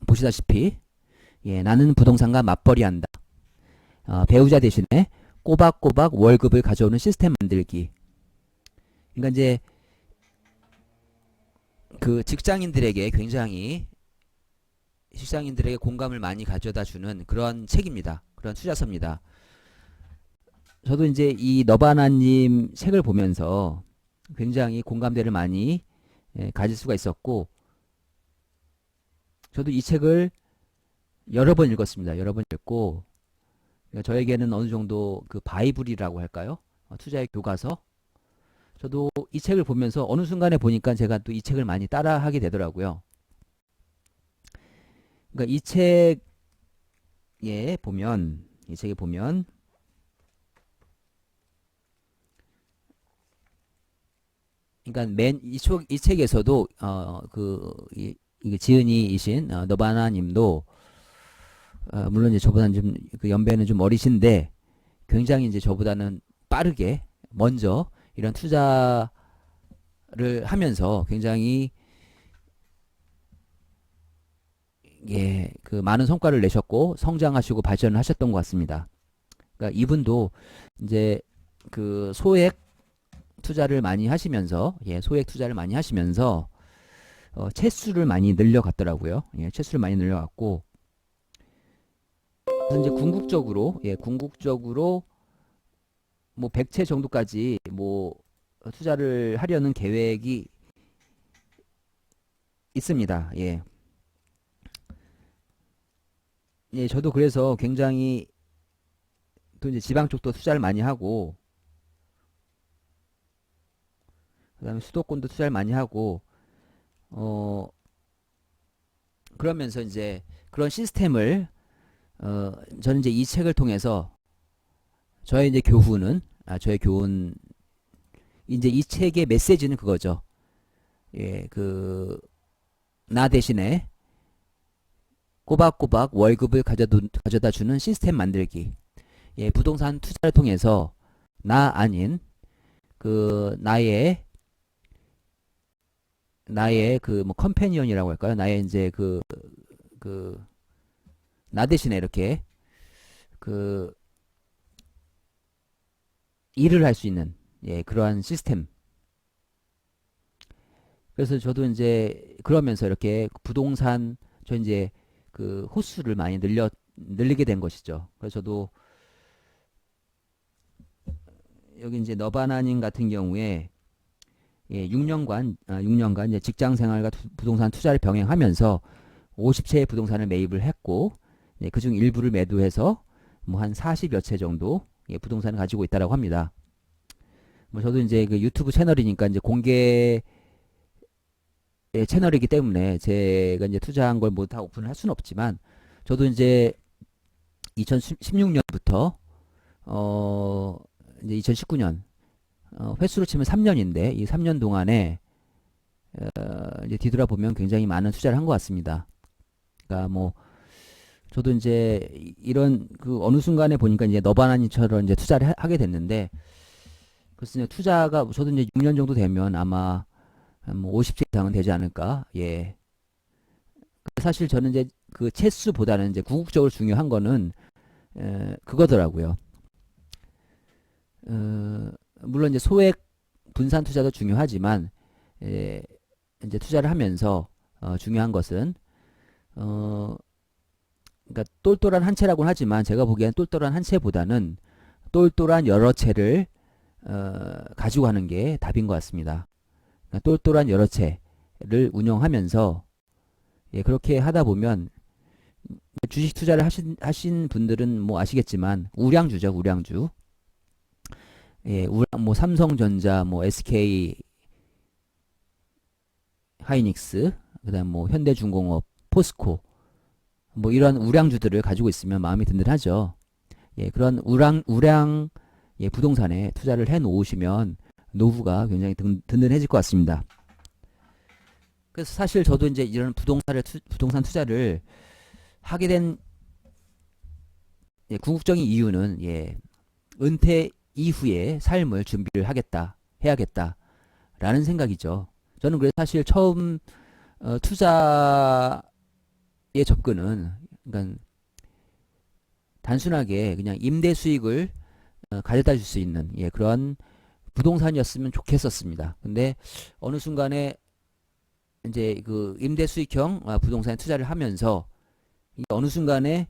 보시다시피 예, 나는 부동산과 맞벌이 한다. 배우자 대신에 꼬박꼬박 월급을 가져오는 시스템 만들기. 그러니까 이제 그 직장인들에게 공감을 많이 가져다 주는 그런 책입니다. 그런 투자서입니다. 저도 이제 이 너바나님 책을 보면서 굉장히 공감대를 많이 가질 수가 있었고, 저도 이 책을 여러 번 읽었습니다. 여러 번 읽고, 그러니까 저에게는 어느 정도 그 바이블이라고 할까요? 투자의 교과서. 저도 이 책을 보면서 어느 순간에 보니까 제가 또 이 책을 많이 따라하게 되더라고요. 그러니까 이 책에 보면 그러니까 이 책에서도 이게 지은이이신 너바나님도 물론 이제 저보다는 좀 그 연배는 좀 어리신데 굉장히 이제 저보다는 빠르게 먼저 이런 투자를 하면서 굉장히 예, 그 많은 성과를 내셨고 성장하시고 발전을 하셨던 것 같습니다. 그러니까 이분도 이제 그 소액 투자를 많이 하시면서 채수를 많이 늘려갔더라고요. 예, 채수를 많이 늘려갔고 그래서 이제 궁극적으로 뭐 100채 정도까지 뭐 투자를 하려는 계획이 있습니다. 예. 예, 저도 그래서 굉장히 또 이제 지방 쪽도 투자를 많이 하고 그다음에 수도권도 투자를 많이 하고 어 그러면서 이제 그런 시스템을 저는 이제 이 책을 통해서 저의 교훈 이제 이 책의 메시지는 그거죠. 예, 나 대신에 꼬박꼬박 월급을 가져다 주는 시스템 만들기. 예, 부동산 투자를 통해서 나 아닌 그 나의 그 뭐 컴패니언이라고 할까요? 나의 이제 그 나 대신에 이렇게 그 일을 할 수 있는 예, 그러한 시스템. 그래서 저도 이제 그러면서 이렇게 저 이제 그 호수를 많이 늘리게 된 것이죠. 그래서 저도 여기 이제 너바나님 같은 경우에 6년간 이제 직장 생활과 부동산 투자를 병행하면서 50채의 부동산을 매입을 했고, 그중 일부를 매도해서 뭐 한 40여 채 정도 부동산을 가지고 있다라고 합니다. 뭐 저도 이제 그 유튜브 채널이니까 이제 공개 채널이기 때문에 제가 이제 투자한 걸 뭐 다 오픈을 할 수는 없지만, 저도 이제 2016년부터 이제 2019년 횟수로 치면 3년인데 이 3년 동안에 이제 뒤돌아보면 굉장히 많은 투자를 한 것 같습니다. 그러니까 뭐 저도 이제 이런 그 어느 순간에 보니까 이제 너바나님처럼 이제 투자를 하게 됐는데, 그래서 이제 투자가 저도 이제 6년 정도 되면 아마 뭐 50채 이상은 되지 않을까. 예. 사실 저는 이제 그 채수보다는 이제 궁극적으로 중요한 거는 그거더라고요. 물론 이제 소액 분산 투자도 중요하지만, 이제 투자를 하면서 중요한 것은 그러니까 똘똘한 한 채라고는 하지만 제가 보기에는 똘똘한 한 채보다는 똘똘한 여러 채를 가지고 하는 게 답인 것 같습니다. 그러니까 똘똘한 여러 채를 운영하면서 그렇게 하다 보면 주식 투자를 하신 분들은 뭐 아시겠지만 우량주죠, 우량주. 뭐 삼성전자, 뭐 SK 하이닉스, 그다음 뭐 현대중공업, 포스코, 뭐 이런 우량주들을 가지고 있으면 마음이 든든하죠. 그런 우량 부동산에 투자를 해 놓으시면 노후가 굉장히 든든해질 것 같습니다. 그래서 사실 저도 이제 이런 부동산 투자를 하게 된 궁극적인 이유는 은퇴 이후에 삶을 준비를 해야겠다라는 생각이죠. 저는 그래서 사실 처음 투자의 접근은, 그러니까 단순하게 그냥 임대 수익을 가져다 줄 수 있는 그런 부동산이었으면 좋겠었습니다. 근데 어느 순간에 이제 그 임대 수익형 부동산에 투자를 하면서 어느 순간에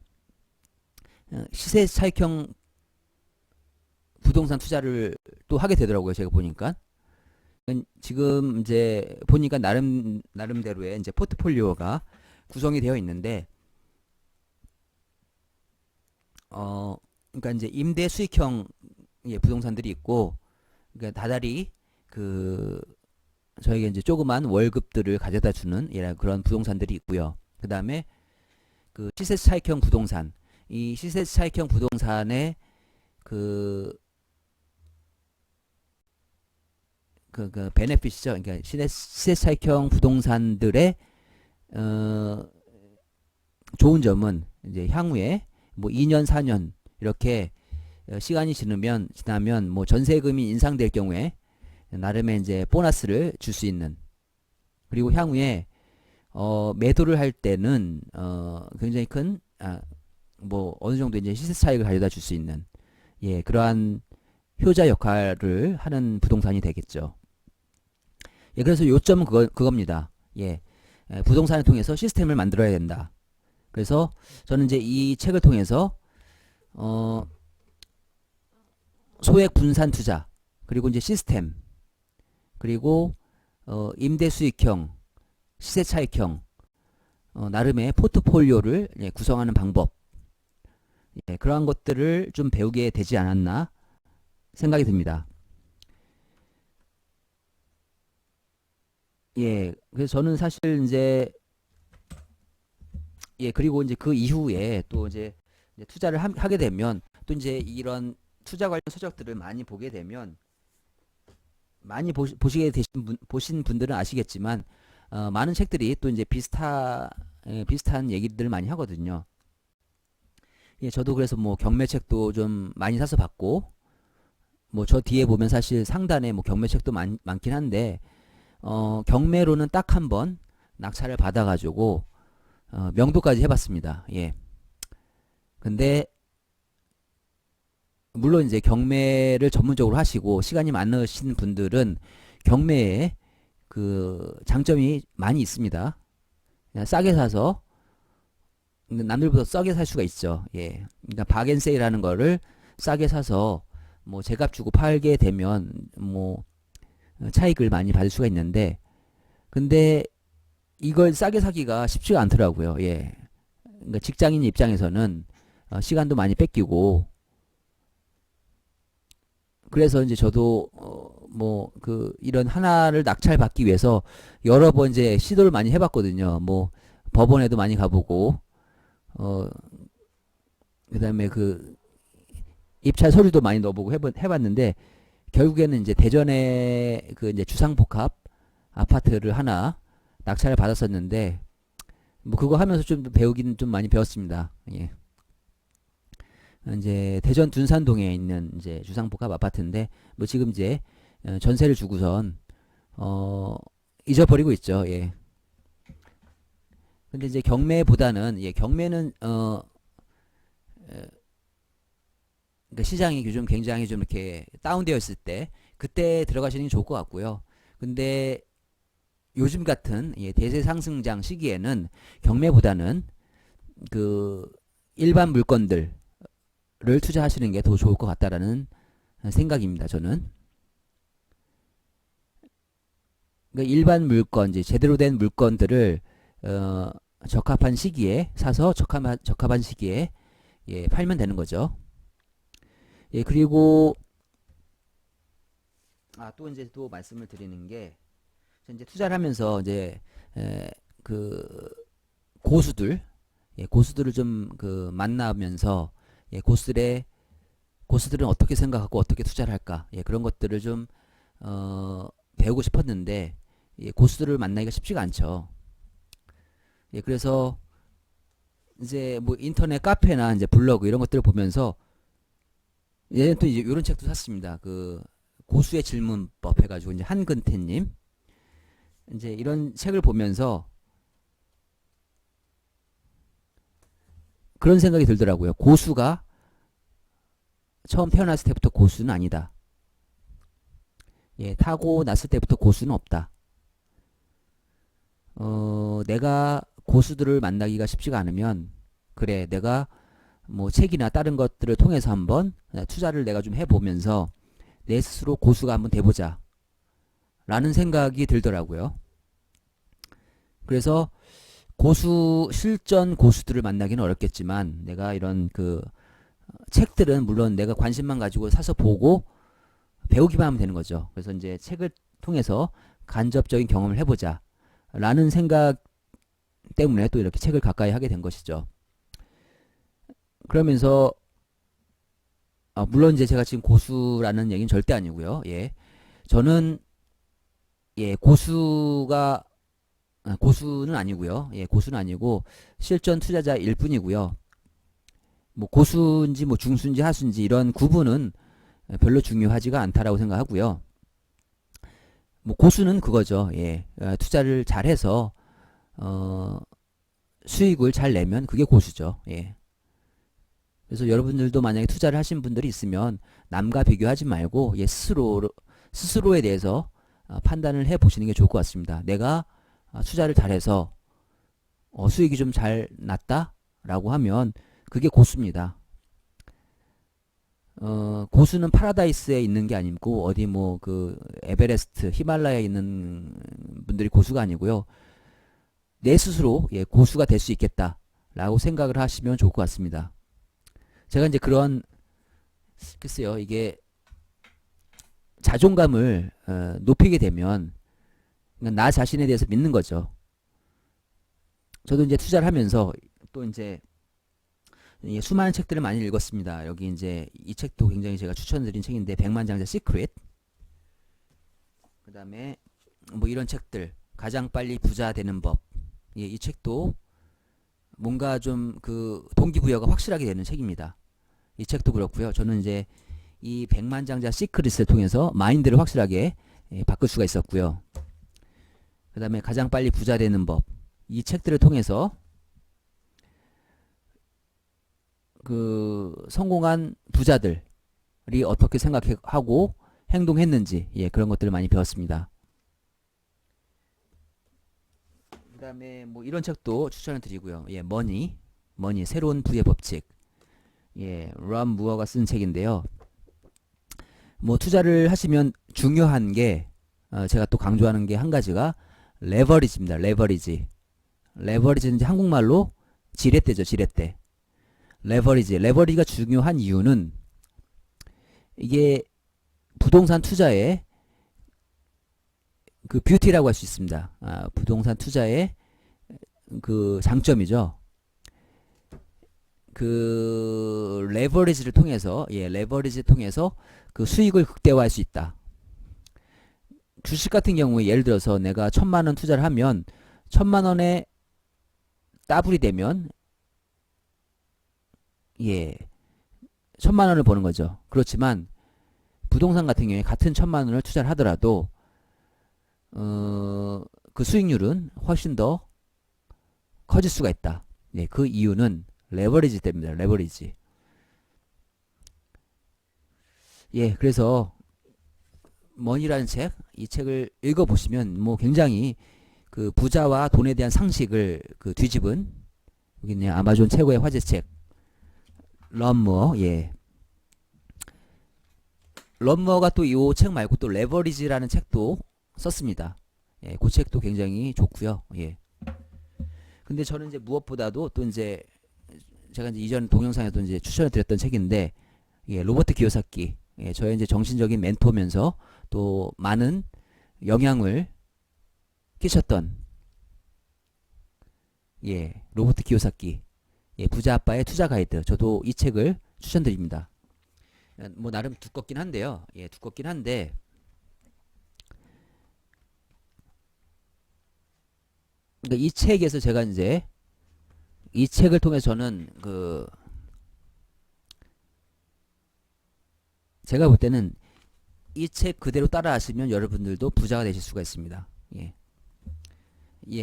시세 차익형 부동산 투자를 또 하게 되더라고요. 제가 보니까. 지금 이제 보니까 나름대로의 이제 포트폴리오가 구성이 되어 있는데, 그러니까 이제 임대 수익형 부동산들이 있고, 그러니까 다달이 그 저에게 이제 조그만 월급들을 가져다 주는 그런 부동산들이 있고요. 그 다음에 그 시세 차익형 부동산, 이 시세 차익형 부동산의 그 베네핏이죠. 그러니까 시세 차익형 부동산들의 좋은 점은 이제 향후에 뭐 2년, 4년 이렇게 시간이 지나면 뭐 전세금이 인상될 경우에 나름의 이제 보너스를 줄 수 있는, 그리고 향후에 매도를 할 때는 굉장히 큰 뭐 어느 정도 이제 시세 차익을 가져다 줄 수 있는 그러한 효자 역할을 하는 부동산이 되겠죠. 그래서 요점은 그겁니다. 부동산을 통해서 시스템을 만들어야 된다. 그래서 저는 이제 이 책을 통해서 소액 분산 투자, 그리고 이제 시스템, 그리고 임대 수익형, 시세 차익형 나름의 포트폴리오를 구성하는 방법, 그러한 것들을 좀 배우게 되지 않았나 생각이 듭니다. 그래서 저는 사실 이제 그리고 이제 그 이후에 또 이제 투자를 하게 되면 또 이제 이런 투자 관련 서적들을 많이 보게 되면, 많이 보신 분들은 아시겠지만 많은 책들이 또 이제 비슷한 얘기들을 많이 하거든요. 저도 그래서 뭐 경매책도 좀 많이 사서 봤고, 뭐 저 뒤에 보면 사실 상단에 뭐 경매책도 많긴 한데 경매로는 딱 한 번 낙찰을 받아가지고 명도까지 해봤습니다. 근데 물론 이제 경매를 전문적으로 하시고 시간이 많으신 분들은 경매에 그 장점이 많이 있습니다. 그냥 싸게 사서 남들보다 싸게 살 수가 있죠. 예. 그러니까 박앤세일하는 거를 싸게 사서 뭐 제값 주고 팔게 되면 뭐 차익을 많이 받을 수가 있는데, 근데 이걸 싸게 사기가 쉽지가 않더라고요. 예. 그러니까 직장인 입장에서는 시간도 많이 뺏기고, 그래서 이제 저도 뭐 그 이런 하나를 낙찰받기 위해서 여러 번 이제 시도를 많이 해봤거든요. 뭐 법원에도 많이 가보고, 어 그다음에 그 입찰 서류도 많이 넣어보고 해봤는데, 결국에는 이제 대전에 그 이제 주상복합 아파트를 하나 낙찰을 받았었는데, 뭐 그거 하면서 좀 배우기는 좀 많이 배웠습니다. 예. 이제 대전 둔산동에 있는 이제 주상복합 아파트인데, 뭐 지금 이제 전세를 주고선 어 잊어버리고 있죠. 예. 근데 이제 경매보다는, 예, 경매는 그러니까 시장이 요즘 굉장히 좀 이렇게 다운되어 있을 때 그때 들어가시는 게 좋을 것 같고요. 근데 요즘 같은, 예, 대세 상승장 시기에는 경매보다는 그 일반 물건들을 투자하시는 게 더 좋을 것 같다라는 생각입니다. 저는. 그러니까 일반 물건, 이제 제대로 된 물건들을 적합한 시기에 사서 적합한 시기에, 예, 팔면 되는 거죠. 예, 그리고 또 이제 또 말씀을 드리는 게, 이제 투자를 하면서 이제 그 고수들, 예, 고수들을 좀 그 만나면서, 예, 고수들은 어떻게 생각하고 어떻게 투자를 할까, 예, 그런 것들을 좀 배우고 싶었는데, 예, 고수들을 만나기가 쉽지가 않죠. 예, 그래서 이제 뭐 인터넷 카페나 이제 블로그 이런 것들을 보면서 예전에 또 이제 이런 책도 샀습니다. 그 고수의 질문법 해가지고 이제 한근태님, 이제 이런 책을 보면서 그런 생각이 들더라고요. 고수가 처음 태어났을 때부터 고수는 아니다. 예, 타고 났을 때부터 고수는 없다. 내가 고수들을 만나기가 쉽지가 않으면, 그래, 내가 뭐 책이나 다른 것들을 통해서 한번 투자를 내가 좀 해보면서 내 스스로 고수가 한번 돼보자 라는 생각이 들더라고요. 그래서 실전 고수들을 만나기는 어렵겠지만, 내가 이런 그 책들은 물론 내가 관심만 가지고 사서 보고 배우기만 하면 되는 거죠. 그래서 이제 책을 통해서 간접적인 경험을 해보자 라는 생각 때문에 또 이렇게 책을 가까이 하게 된 것이죠. 그러면서 물론 이제 제가 지금 고수라는 얘기는 절대 아니고요. 예, 저는, 예, 고수는 아니고요. 예, 고수는 아니고 실전 투자자일 뿐이고요. 뭐 고수인지 뭐 중수인지 하수인지 이런 구분은 별로 중요하지가 않다라고 생각하고요. 뭐 고수는 그거죠. 예, 투자를 잘해서 수익을 잘 내면 그게 고수죠. 예. 그래서 여러분들도 만약에 투자를 하신 분들이 있으면 남과 비교하지 말고, 예, 스스로에 대해서 판단을 해 보시는 게 좋을 것 같습니다. 내가 투자를 잘해서 수익이 좀 잘 났다라고 하면 그게 고수입니다. 고수는 파라다이스에 있는 게 아니고 어디 뭐 그 에베레스트, 히말라야에 있는 분들이 고수가 아니고요. 내 스스로, 예, 고수가 될 수 있겠다라고 생각을 하시면 좋을 것 같습니다. 제가 이제 글쎄요, 이게 자존감을 높이게 되면 나 자신에 대해서 믿는 거죠. 저도 이제 투자를 하면서 또 이제 수많은 책들을 많이 읽었습니다. 여기 이제 이 책도 굉장히 제가 추천드린 책인데, 백만장자 시크릿. 그 다음에 뭐 이런 책들, 가장 빨리 부자 되는 법. 예, 이 책도 뭔가 좀 그 동기부여가 확실하게 되는 책입니다. 이 책도 그렇고요. 저는 이제 이 백만장자 시크릿을 통해서 마인드를 확실하게, 예, 바꿀 수가 있었고요. 그 다음에 가장 빨리 부자 되는 법. 이 책들을 통해서 그 성공한 부자들이 어떻게 생각하고 행동했는지, 예, 그런 것들을 많이 배웠습니다. 그 다음에 뭐 이런 책도 추천을 드리고요. 예, 머니. 머니, 새로운 부의 법칙. 예, 럼 무어가 쓴 책인데요. 뭐 투자를 하시면 중요한 게 제가 또 강조하는 게 한 가지가 레버리지입니다. 레버리지. 레버리지는 이제 한국말로 지렛대죠. 지렛대. 레버리지가 중요한 이유는 이게 부동산 투자의 그 뷰티라고 할 수 있습니다. 부동산 투자의 그 장점이죠. 그 레버리지를 통해서 레버리지를 통해서 그 수익을 극대화할 수 있다. 주식 같은 경우에 예를 들어서 내가 1,000만원 투자를 하면 1,000만원에 더블이 되면 1,000만원을 버는 거죠. 그렇지만 부동산 같은 경우에 같은 1,000만원을 투자를 하더라도 그 수익률은 훨씬 더 커질 수가 있다. 그 이유는 레버리지 때문입니다. 레버리지. 그래서 머니라는 책, 이 책을 읽어보시면 뭐 굉장히 그 부자와 돈에 대한 상식을 그 뒤집은 여기 있네요. 아마존 최고의 화제책 럼 무어. 럼 무어가 또 이 책 말고 또 레버리지라는 책도 썼습니다. 그 책도 굉장히 좋고요. 근데 저는 이제 무엇보다도 또 이제 제가 이제 이전 동영상에도 이제 추천을 드렸던 책인데 로버트 기요사키. 저의 이제 정신적인 멘토면서 또 많은 영향을 끼쳤던 로버트 기요사키. 부자 아빠의 투자 가이드. 저도 이 책을 추천드립니다. 뭐 나름 두껍긴 한데요. 두껍긴 한데 그러니까 이 책에서 제가 이제 이 책을 통해서 저는 그 제가 볼 때는 이 책 그대로 따라 하시면 여러분들도 부자가 되실 수가 있습니다.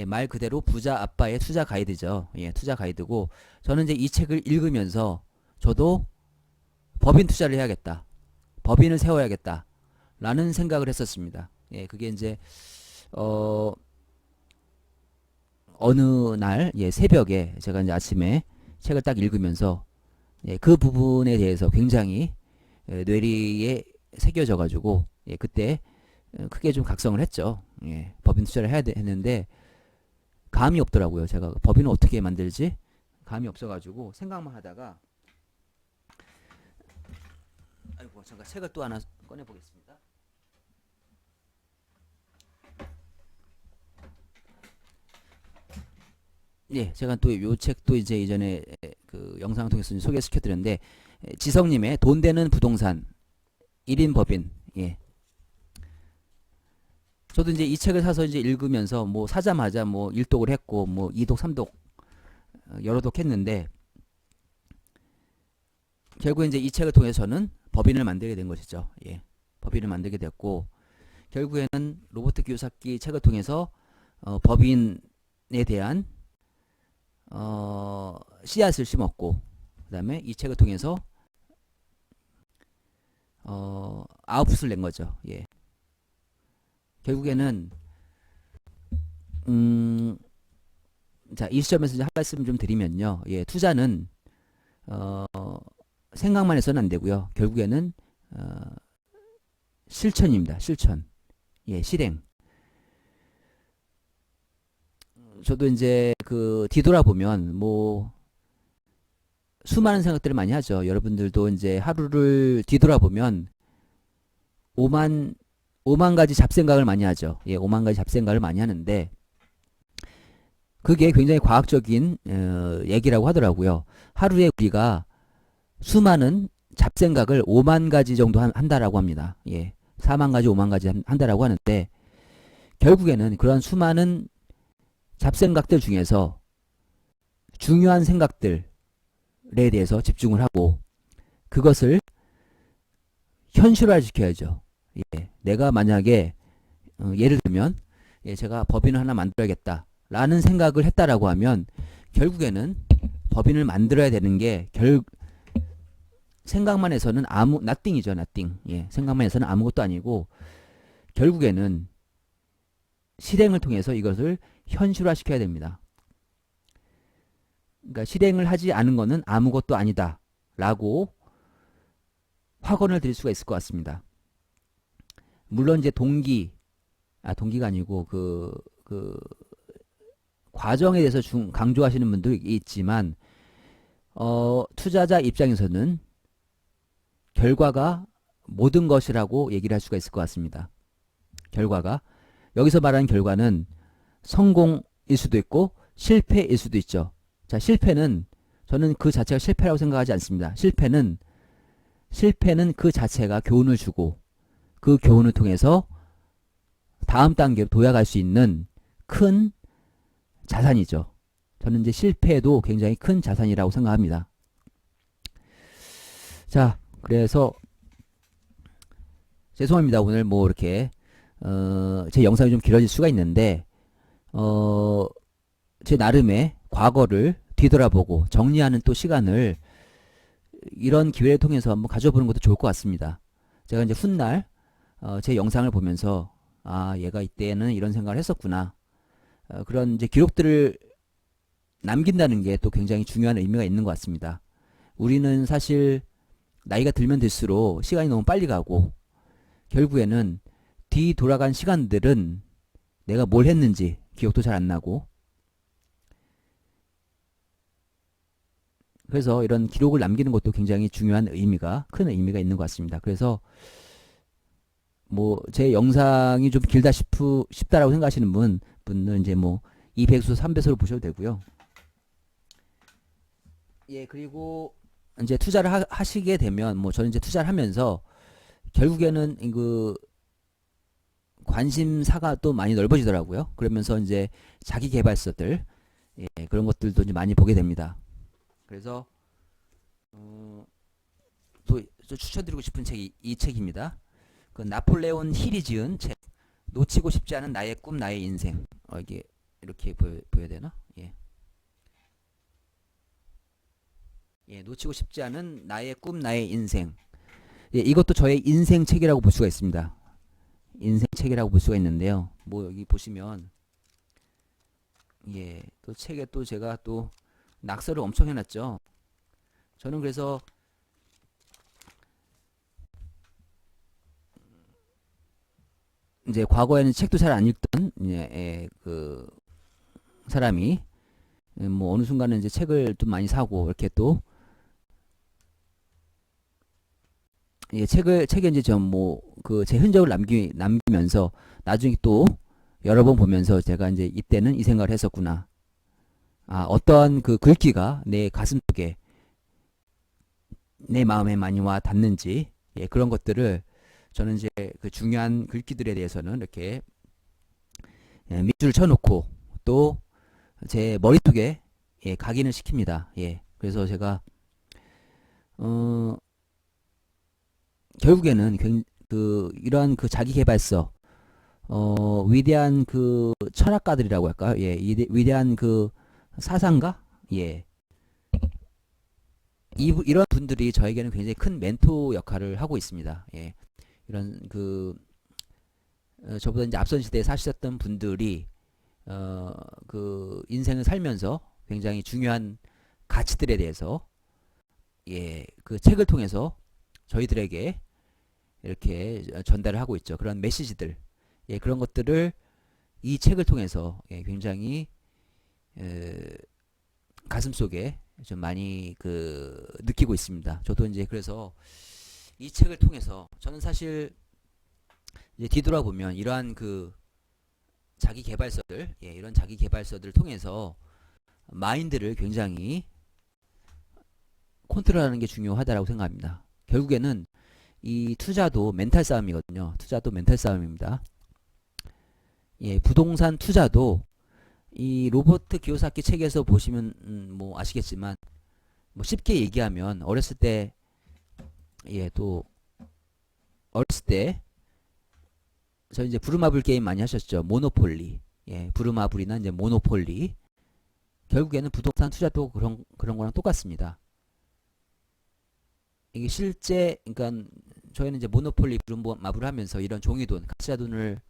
말 그대로 부자 아빠의 투자 가이드죠. 투자 가이드고 저는 이제 이 책을 읽으면서 저도 법인 투자를 해야겠다. 법인을 세워야겠다. 라는 생각을 했었습니다. 그게 이제 어느 날 새벽에 제가 이제 아침에 책을 딱 읽으면서 그 부분에 대해서 굉장히 뇌리에 새겨져 가지고 그때 크게 좀 각성을 했죠. 법인 투자를 해야 했는데 감이 없더라고요. 제가 법인을 어떻게 만들지? 감이 없어가지고 생각만 하다가 아이고 잠깐 책을 또 하나 꺼내 보겠습니다. 제가 또 요 책도 이제 이전에 그 영상을 통해서 소개시켜 드렸는데 지성님의 돈 되는 부동산 1인 법인. 저도 이제 이 책을 사서 이제 읽으면서 뭐 사자마자 뭐 1독을 했고 뭐 2독, 3독 여러 독 했는데 결국 이제 이 책을 통해서 저는 법인을 만들게 된 것이죠. 법인을 만들게 됐고 결국에는 로버트 기요사키 책을 통해서 법인에 대한 씨앗을 심었고 그 다음에 이 책을 통해서 아웃풋을 낸 거죠. 결국에는 자, 이 시점에서 이제 한 말씀 좀 드리면요. 투자는 생각만 해서는 안 되고요. 결국에는 실천입니다. 실천. 실행. 저도 이제 그 뒤돌아보면 뭐 수많은 생각들을 많이 하죠. 여러분들도 이제 하루를 뒤돌아보면 5만 가지 잡생각을 많이 하죠. 5만 가지 잡생각을 많이 하는데 그게 굉장히 과학적인 얘기라고 하더라고요. 하루에 우리가 수많은 잡생각을 5만 가지 정도 한다라고 합니다. 4만 가지, 5만 가지 한다라고 하는데 결국에는 그런 수많은 잡생각들 중에서 중요한 생각들에 대해서 집중을 하고 그것을 현실화시켜야죠. 내가 만약에 예를 들면 제가 법인을 하나 만들어야겠다 라는 생각을 했다라고 하면 결국에는 법인을 만들어야 되는 게 생각만 해서는 nothing이죠. nothing. 생각만 해서는 아무것도 아니고 결국에는 실행을 통해서 이것을 현실화시켜야 됩니다. 그러니까 실행을 하지 않은 거는 아무것도 아니다 라고 확언을 드릴 수가 있을 것 같습니다. 물론 이제 동기가 아니고 그 과정에 대해서 강조하시는 분도 있지만 투자자 입장에서는 결과가 모든 것이라고 얘기를 할 수가 있을 것 같습니다. 결과가 여기서 말하는 결과는 성공일 수도 있고 실패일 수도 있죠. 자, 실패는 저는 그 자체가 실패라고 생각하지 않습니다. 실패는 그 자체가 교훈을 주고 그 교훈을 통해서 다음 단계로 도약할 수 있는 큰 자산이죠. 저는 이제 실패도 굉장히 큰 자산이라고 생각합니다. 자, 그래서 죄송합니다. 오늘 뭐 이렇게 제 영상이 좀 길어질 수가 있는데 제 나름의 과거를 뒤돌아보고 정리하는 또 시간을 이런 기회를 통해서 한번 가져보는 것도 좋을 것 같습니다. 제가 이제 훗날 제 영상을 보면서 아, 얘가 이때는 이런 생각을 했었구나. 그런 이제 기록들을 남긴다는 게 또 굉장히 중요한 의미가 있는 것 같습니다. 우리는 사실 나이가 들면 들수록 시간이 너무 빨리 가고 결국에는 뒤돌아간 시간들은 내가 뭘 했는지 기억도 잘 안 나고 그래서 이런 기록을 남기는 것도 굉장히 중요한 큰 의미가 있는 것 같습니다. 그래서 뭐 제 영상이 좀 길다 싶다라고 생각하시는 분은 이제 뭐 200수, 300수로 보셔도 되고요. 예, 그리고 이제 투자를 하시게 되면 뭐 저는 이제 투자를 하면서 결국에는 그 관심사가 또 많이 넓어지더라고요. 그러면서 이제 자기 개발서들 그런 것들도 이제 많이 보게 됩니다. 그래서 또 추천드리고 싶은 책이 이 책입니다. 그 나폴레온 힐이 지은 책 놓치고 싶지 않은 나의 꿈 나의 인생. 이게 이렇게 보여야 되나? 예. 예, 놓치고 싶지 않은 나의 꿈 나의 인생. 예, 이것도 저의 인생 책이라고 볼 수가 있습니다. 인생 책이라고 볼 수가 있는데요. 뭐 여기 보시면 예, 또 책에 또 제가 또 낙서를 엄청 해놨죠. 저는 그래서 이제 과거에는 책도 잘 안 읽던 그 사람이 뭐 어느 순간은 이제 책을 좀 많이 사고 이렇게 또 책에 이제 좀 뭐 그 제 흔적을 남기면서 나중에 또 여러 번 보면서 제가 이제 이때는 이 생각을 했었구나. 아, 어떠한 그 글귀가 내 가슴 속에 내 마음에 많이 와 닿는지 그런 것들을 저는 이제 그 중요한 글귀들에 대해서는 이렇게 밑줄을 쳐놓고 또 제 머릿속에 각인을 시킵니다. 그래서 제가 결국에는 이러한 그 자기계발서 위대한 그 철학가들이라고 할까요? 위대한 그 사상가? 이런 분들이 저에게는 굉장히 큰 멘토 역할을 하고 있습니다. 이런 저보다 이제 앞선 시대에 사셨던 분들이 그 인생을 살면서 굉장히 중요한 가치들에 대해서 그 책을 통해서 저희들에게 이렇게 전달을 하고 있죠. 그런 메시지들, 그런 것들을 이 책을 통해서 굉장히 가슴 속에 좀 많이 느끼고 있습니다. 저도 이제 그래서 이 책을 통해서 저는 사실 이제 뒤돌아보면 이러한 그 자기 개발서들, 이런 자기 개발서들을 통해서 마인드를 굉장히 컨트롤하는 게 중요하다라고 생각합니다. 결국에는 이 투자도 멘탈 싸움이거든요. 투자도 멘탈 싸움입니다. 부동산 투자도 이 로버트 기요사키 책에서 보시면 뭐 아시겠지만 뭐 쉽게 얘기하면 어렸을 때 저 이제 부루마블 게임 많이 하셨죠. 모노폴리. 부루마블이나 이제 모노폴리. 결국에는 부동산 투자도 그런 거랑 똑같습니다. 이게 실제 그러니까 저희는 이제 모노폴리 부루마블을 하면서 이런 종이돈, 가짜돈을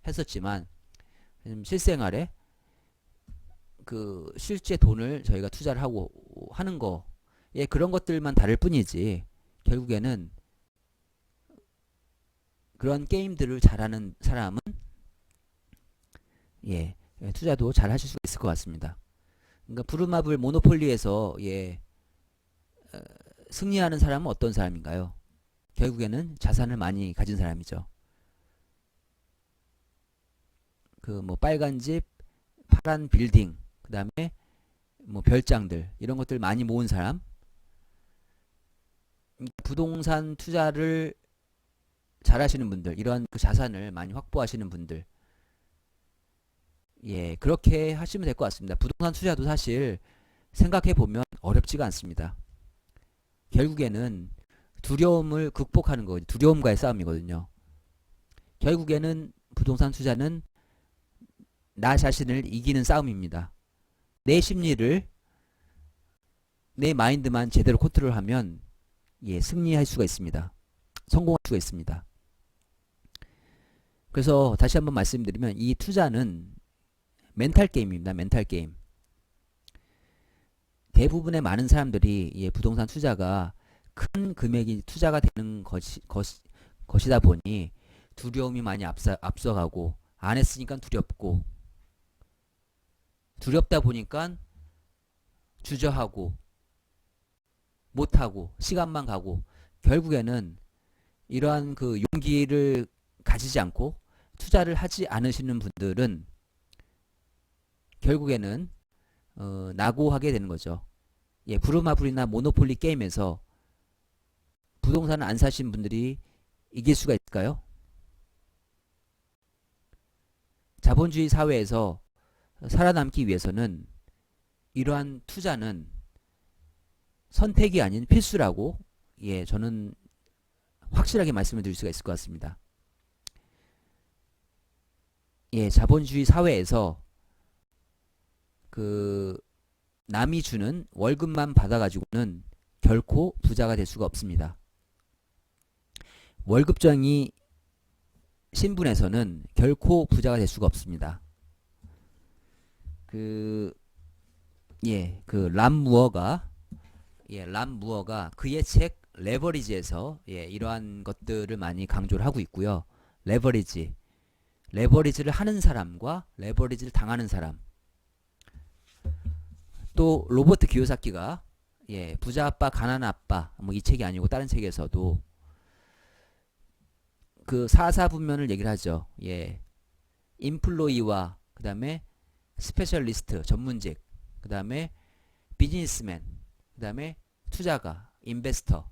했었지만 실생활에 그 실제 돈을 저희가 투자를 하고 하는 거, 예, 그런 것들만 다를 뿐이지 결국에는 그런 게임들을 잘하는 사람은 예, 투자도 잘 하실 수 있을 것 같습니다. 그러니까 부루마블 모노폴리에서 예, 승리하는 사람은 어떤 사람인가요? 결국에는 자산을 많이 가진 사람이죠. 그 뭐 빨간 집, 파란 빌딩, 그 다음에 뭐 별장들 이런 것들 많이 모은 사람, 부동산 투자를 잘하시는 분들, 이런 그 자산을 많이 확보하시는 분들, 예, 그렇게 하시면 될 것 같습니다. 부동산 투자도 사실 생각해 보면 어렵지가 않습니다. 결국에는 두려움을 극복하는 거거든요. 두려움과의 싸움이거든요. 결국에는 부동산 투자는 나 자신을 이기는 싸움입니다. 내 심리를, 내 마인드만 제대로 컨트롤하면 예, 승리할 수가 있습니다. 성공할 수가 있습니다. 그래서 다시 한번 말씀드리면 이 투자는 멘탈 게임입니다. 멘탈 게임. 대부분의 많은 사람들이 예, 부동산 투자가 큰 금액이 투자가 되는 것이다 보니 두려움이 많이 앞서가고 안 했으니까 두렵고 두렵다 보니까 주저하고 못하고 시간만 가고 결국에는 이러한 그 용기를 가지지 않고 투자를 하지 않으시는 분들은 결국에는 낙오하게 되는 거죠. 예, 부루마블이나 모노폴리 게임에서 부동산을 안 사신 분들이 이길 수가 있을까요? 자본주의 사회에서 살아남기 위해서는 이러한 투자는 선택이 아닌 필수라고 예, 저는 확실하게 말씀을 드릴 수가 있을 것 같습니다. 예, 자본주의 사회에서 그 남이 주는 월급만 받아가지고는 결코 부자가 될 수가 없습니다. 월급쟁이 신분에서는 결코 부자가 될 수가 없습니다. 람 무어가 그의 책 레버리지에서 예, 이러한 것들을 많이 강조를 하고 있고요. 레버리지를 하는 사람과 레버리지를 당하는 사람. 또 로버트 기요사키가 예, 부자 아빠 가난한 아빠 뭐 이 책이 아니고 다른 책에서도 그 사사분면을 얘기를 하죠. 예. 인플로이와 그다음에 스페셜리스트 전문직, 그다음에 비즈니스맨, 그다음에 투자가, 인베스터,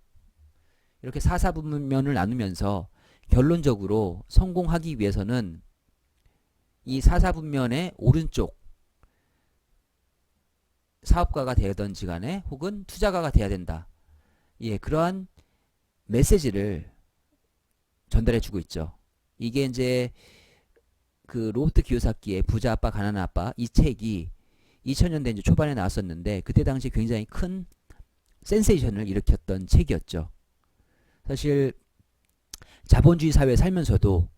이렇게 사사분면을 나누면서 결론적으로 성공하기 위해서는 이 사사분면의 오른쪽 사업가가 되든지 간에 혹은 투자가가 돼야 된다. 예, 그러한 메시지를 전달해 주고 있죠. 이게 이제 그 로버트 기요사키의 부자 아빠 가난한 아빠 이 책이 2000년대 이제 초반에 나왔었는데 그때 당시 굉장히 큰 센세이션을 일으켰던 책이었죠. 사실 자본주의 사회에 살면서도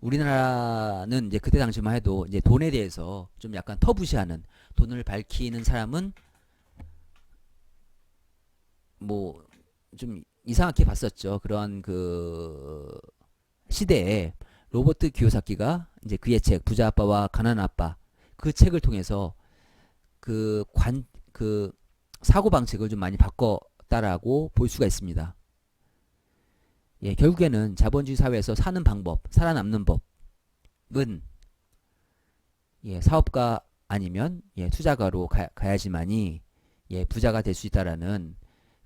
우리나라는 이제 그때 당시만 해도 이제 돈에 대해서 좀 약간 터부시하는, 돈을 밝히는 사람은 뭐 좀 이상하게 봤었죠. 그런 그 시대에 로버트 기요사키가 이제 그의 책 부자 아빠와 가난한 아빠 그 책을 통해서 그 사고 방식을 좀 많이 바꿨다라고 볼 수가 있습니다. 예, 결국에는 자본주의 사회에서 사는 방법, 살아남는 법은 예, 사업가 아니면 예, 투자가로 가야지만이 예, 부자가 될 수 있다라는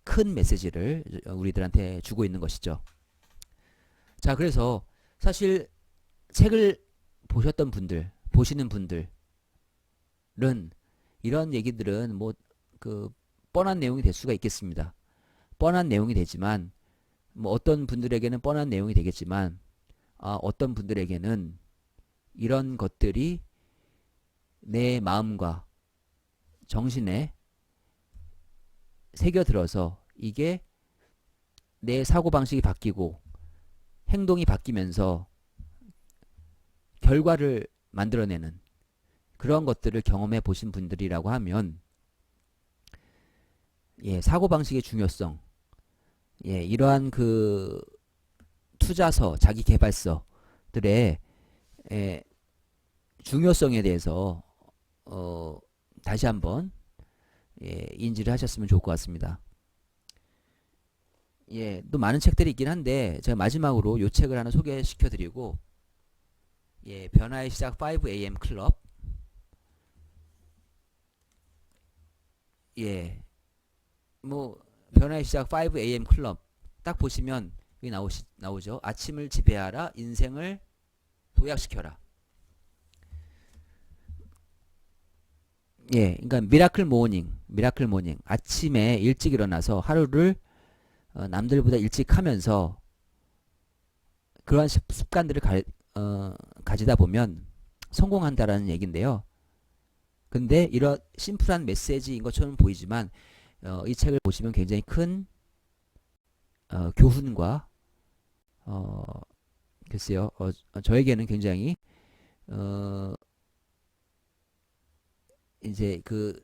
큰 메시지를 우리들한테 주고 있는 것이죠. 자, 그래서 사실 책을 보셨던 분들, 보시는 분들은 이런 얘기들은 뭐 그 뻔한 내용이 될 수가 있겠습니다. 뻔한 내용이 되지만 뭐 어떤 분들에게는 뻔한 내용이 되겠지만 어떤 분들에게는 이런 것들이 내 마음과 정신에 새겨들어서 이게 내 사고방식이 바뀌고 행동이 바뀌면서 결과를 만들어내는 그런 것들을 경험해 보신 분들이라고 하면 예, 사고방식의 중요성, 예, 이러한 그 투자서, 자기계발서들의 예, 중요성에 대해서 다시 한번 예, 인지를 하셨으면 좋을 것 같습니다. 예, 또 많은 책들이 있긴 한데 제가 마지막으로 요 책을 하나 소개시켜 드리고 예, 변화의 시작 5am 클럽 예, 뭐 변화의 시작 5am 클럽 딱 보시면 여기 나오죠. 아침을 지배하라, 인생을 도약시켜라. 예, 그러니까 미라클 모닝. 아침에 일찍 일어나서 하루를 남들보다 일찍 하면서 그러한 습관들을 가지다 보면 성공한다라는 얘기인데요. 근데 이런 심플한 메시지인 것처럼 보이지만 이 책을 보시면 굉장히 큰 교훈과 글쎄요, 저에게는 굉장히 이제 그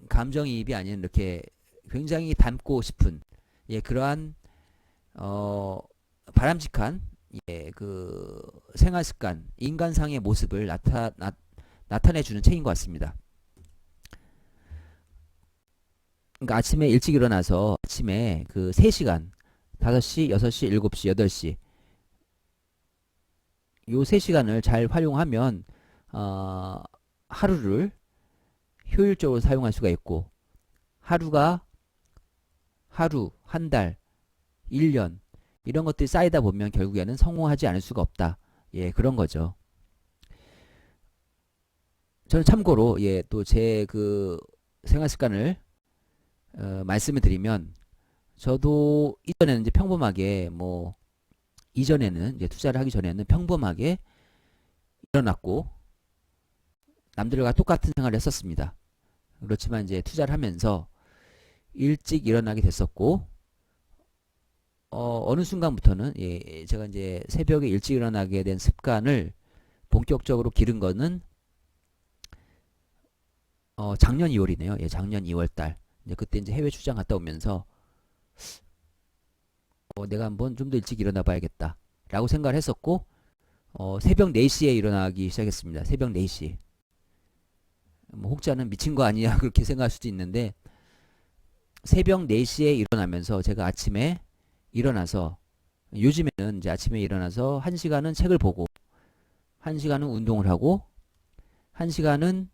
감정이입이 아닌 이렇게 굉장히 닮고 싶은 예, 그러한 바람직한 예, 그 생활 습관, 인간상의 모습을 나타내주는 책인 것 같습니다. 그러니까 아침에 일찍 일어나서 아침에 그 3시간, 5시, 6시, 7시, 8시 요 3시간을 잘 활용하면 하루를 효율적으로 사용할 수가 있고 하루, 한 달, 1년 이런 것들이 쌓이다 보면 결국에는 성공하지 않을 수가 없다. 예, 그런 거죠. 저는 참고로 예, 또 제 그 생활 습관을 말씀을 드리면 저도 이전에는 이제 평범하게 뭐 이전에는 이제 투자를 하기 전에는 평범하게 일어났고 남들과 똑같은 생활을 했었습니다. 그렇지만 이제 투자를 하면서 일찍 일어나게 됐었고 어느 순간부터는 예, 제가 이제 새벽에 일찍 일어나게 된 습관을 본격적으로 기른 거는 작년 2월이네요. 예, 작년 2월 달. 이제 그때 이제 해외 출장 갔다 오면서 내가 한번 좀 더 일찍 일어나 봐야겠다. 라고 생각을 했었고 새벽 4시에 일어나기 시작했습니다. 새벽 4시. 뭐 혹자는 미친 거 아니야 그렇게 생각할 수도 있는데 새벽 4시에 일어나면서 제가 아침에 일어나서 요즘에는 이제 아침에 일어나서 1시간은 책을 보고 1시간은 운동을 하고 1시간은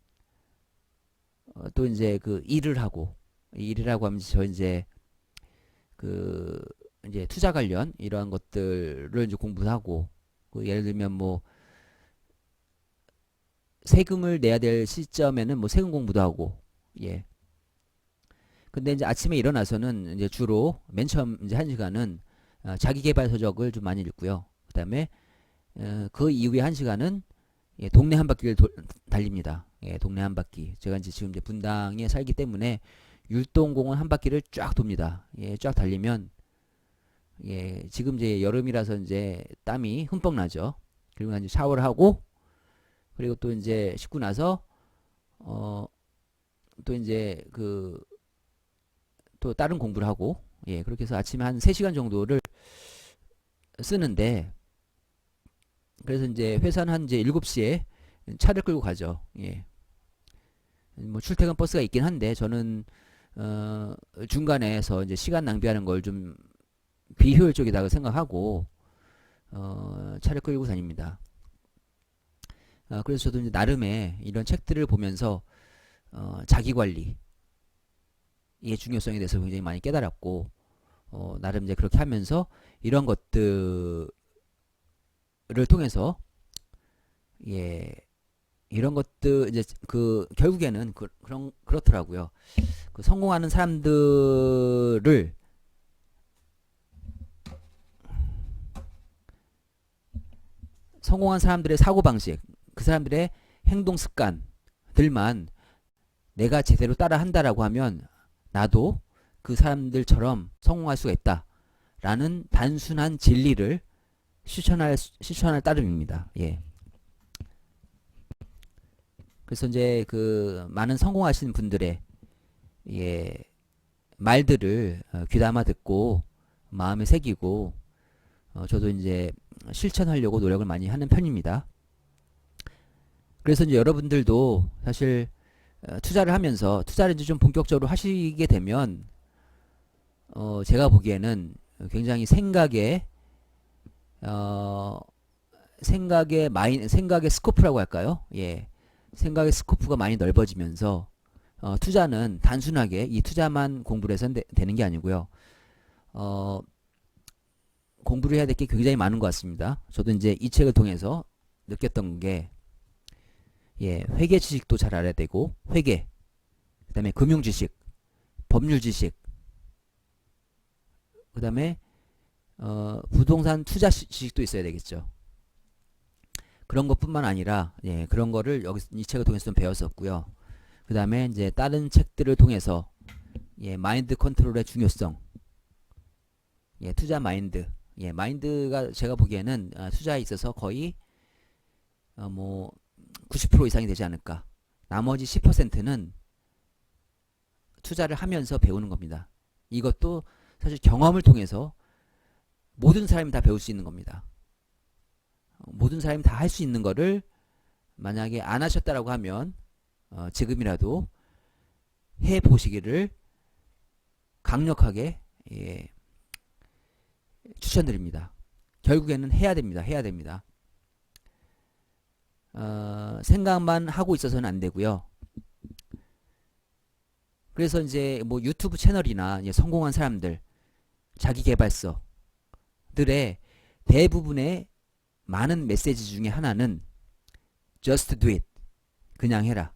또 이제 그 일을 하고 하면 저 이제 그 이제 투자 관련 이러한 것들을 이제 공부를 하고 그 예를 들면 뭐 세금을 내야 될 시점에는 뭐 세금 공부도 하고 예. 근데 이제 아침에 일어나서는 이제 주로 맨 처음 이제 1시간은 자기계발 서적을 좀 많이 읽고요. 그다음에 그 이후에 1시간은 예, 동네 한 바퀴를 달립니다. 예, 동네 한 바퀴. 제가 이제 지금 이제 분당에 살기 때문에 율동공원 한 바퀴를 쫙 돕니다. 예, 쫙 달리면 예, 지금 이제 여름이라서 이제 땀이 흠뻑 나죠. 그리고 이제 샤워를 하고 그리고 또 이제 씻고 나서 또 이제 그 또 다른 공부를 하고 예, 그렇게 해서 아침에 한 3시간 정도를 쓰는데 그래서 이제 회사는 한 이제 7시에 차를 끌고 가죠. 예. 뭐 출퇴근 버스가 있긴 한데 저는 중간에서 이제 시간 낭비하는 걸 좀 비효율적이라고 생각하고 차를 끌고 다닙니다. 그래서 저도 이제 나름의 이런 책들을 보면서 자기관리의 중요성에 대해서 굉장히 많이 깨달았고 나름 이제 그렇게 하면서 이런 것들을 통해서 예, 이런 것들 이제 그 결국에는 그렇더라고요. 그 성공하는 사람들을 성공한 사람들의 사고방식, 그 사람들의 행동 습관들만 내가 제대로 따라 한다라고 하면 나도 그 사람들처럼 성공할 수가 있다. 라는 단순한 진리를 실천할 따름입니다. 예. 그래서 이제 그 많은 성공하신 분들의 예, 말들을 귀담아 듣고 마음에 새기고 저도 이제 실천하려고 노력을 많이 하는 편입니다. 그래서 이제 여러분들도 사실 투자를 하면서 투자를 이제 좀 본격적으로 하시게 되면 제가 보기에는 굉장히 어, 생각의 스코프라고 할까요? 예. 생각의 스코프가 많이 넓어지면서 투자는 단순하게 이 투자만 공부를 해서 되는 게 아니고요. 어, 공부를 해야 될 게 굉장히 많은 것 같습니다. 저도 이제 이 책을 통해서 느꼈던 게 예, 회계 지식도 잘 알아야 되고 회계, 그다음에 금융 지식, 법률 지식, 그다음에 부동산 투자 지식도 있어야 되겠죠. 그런 것뿐만 아니라 예, 그런 거를 여기 이 책을 통해서 좀 배웠었고요. 그다음에 이제 다른 책들을 통해서 예, 마인드 컨트롤의 중요성, 예, 투자 마인드, 예, 마인드가 제가 보기에는 투자에 있어서 거의 뭐 90% 이상이 되지 않을까. 나머지 10%는 투자를 하면서 배우는 겁니다. 이것도 사실 경험을 통해서 모든 사람이 다 배울 수 있는 겁니다. 모든 사람이 다 할 수 있는 거를 만약에 안 하셨다라고 하면 지금이라도 해 보시기를 강력하게 예, 추천드립니다. 결국에는 해야 됩니다. 해야 됩니다. 생각만 하고 있어서는 안 되고요. 그래서 이제 뭐 유튜브 채널이나 이제 성공한 사람들, 자기계발서들의 대부분의 많은 메시지 중에 하나는 Just do it. 그냥 해라.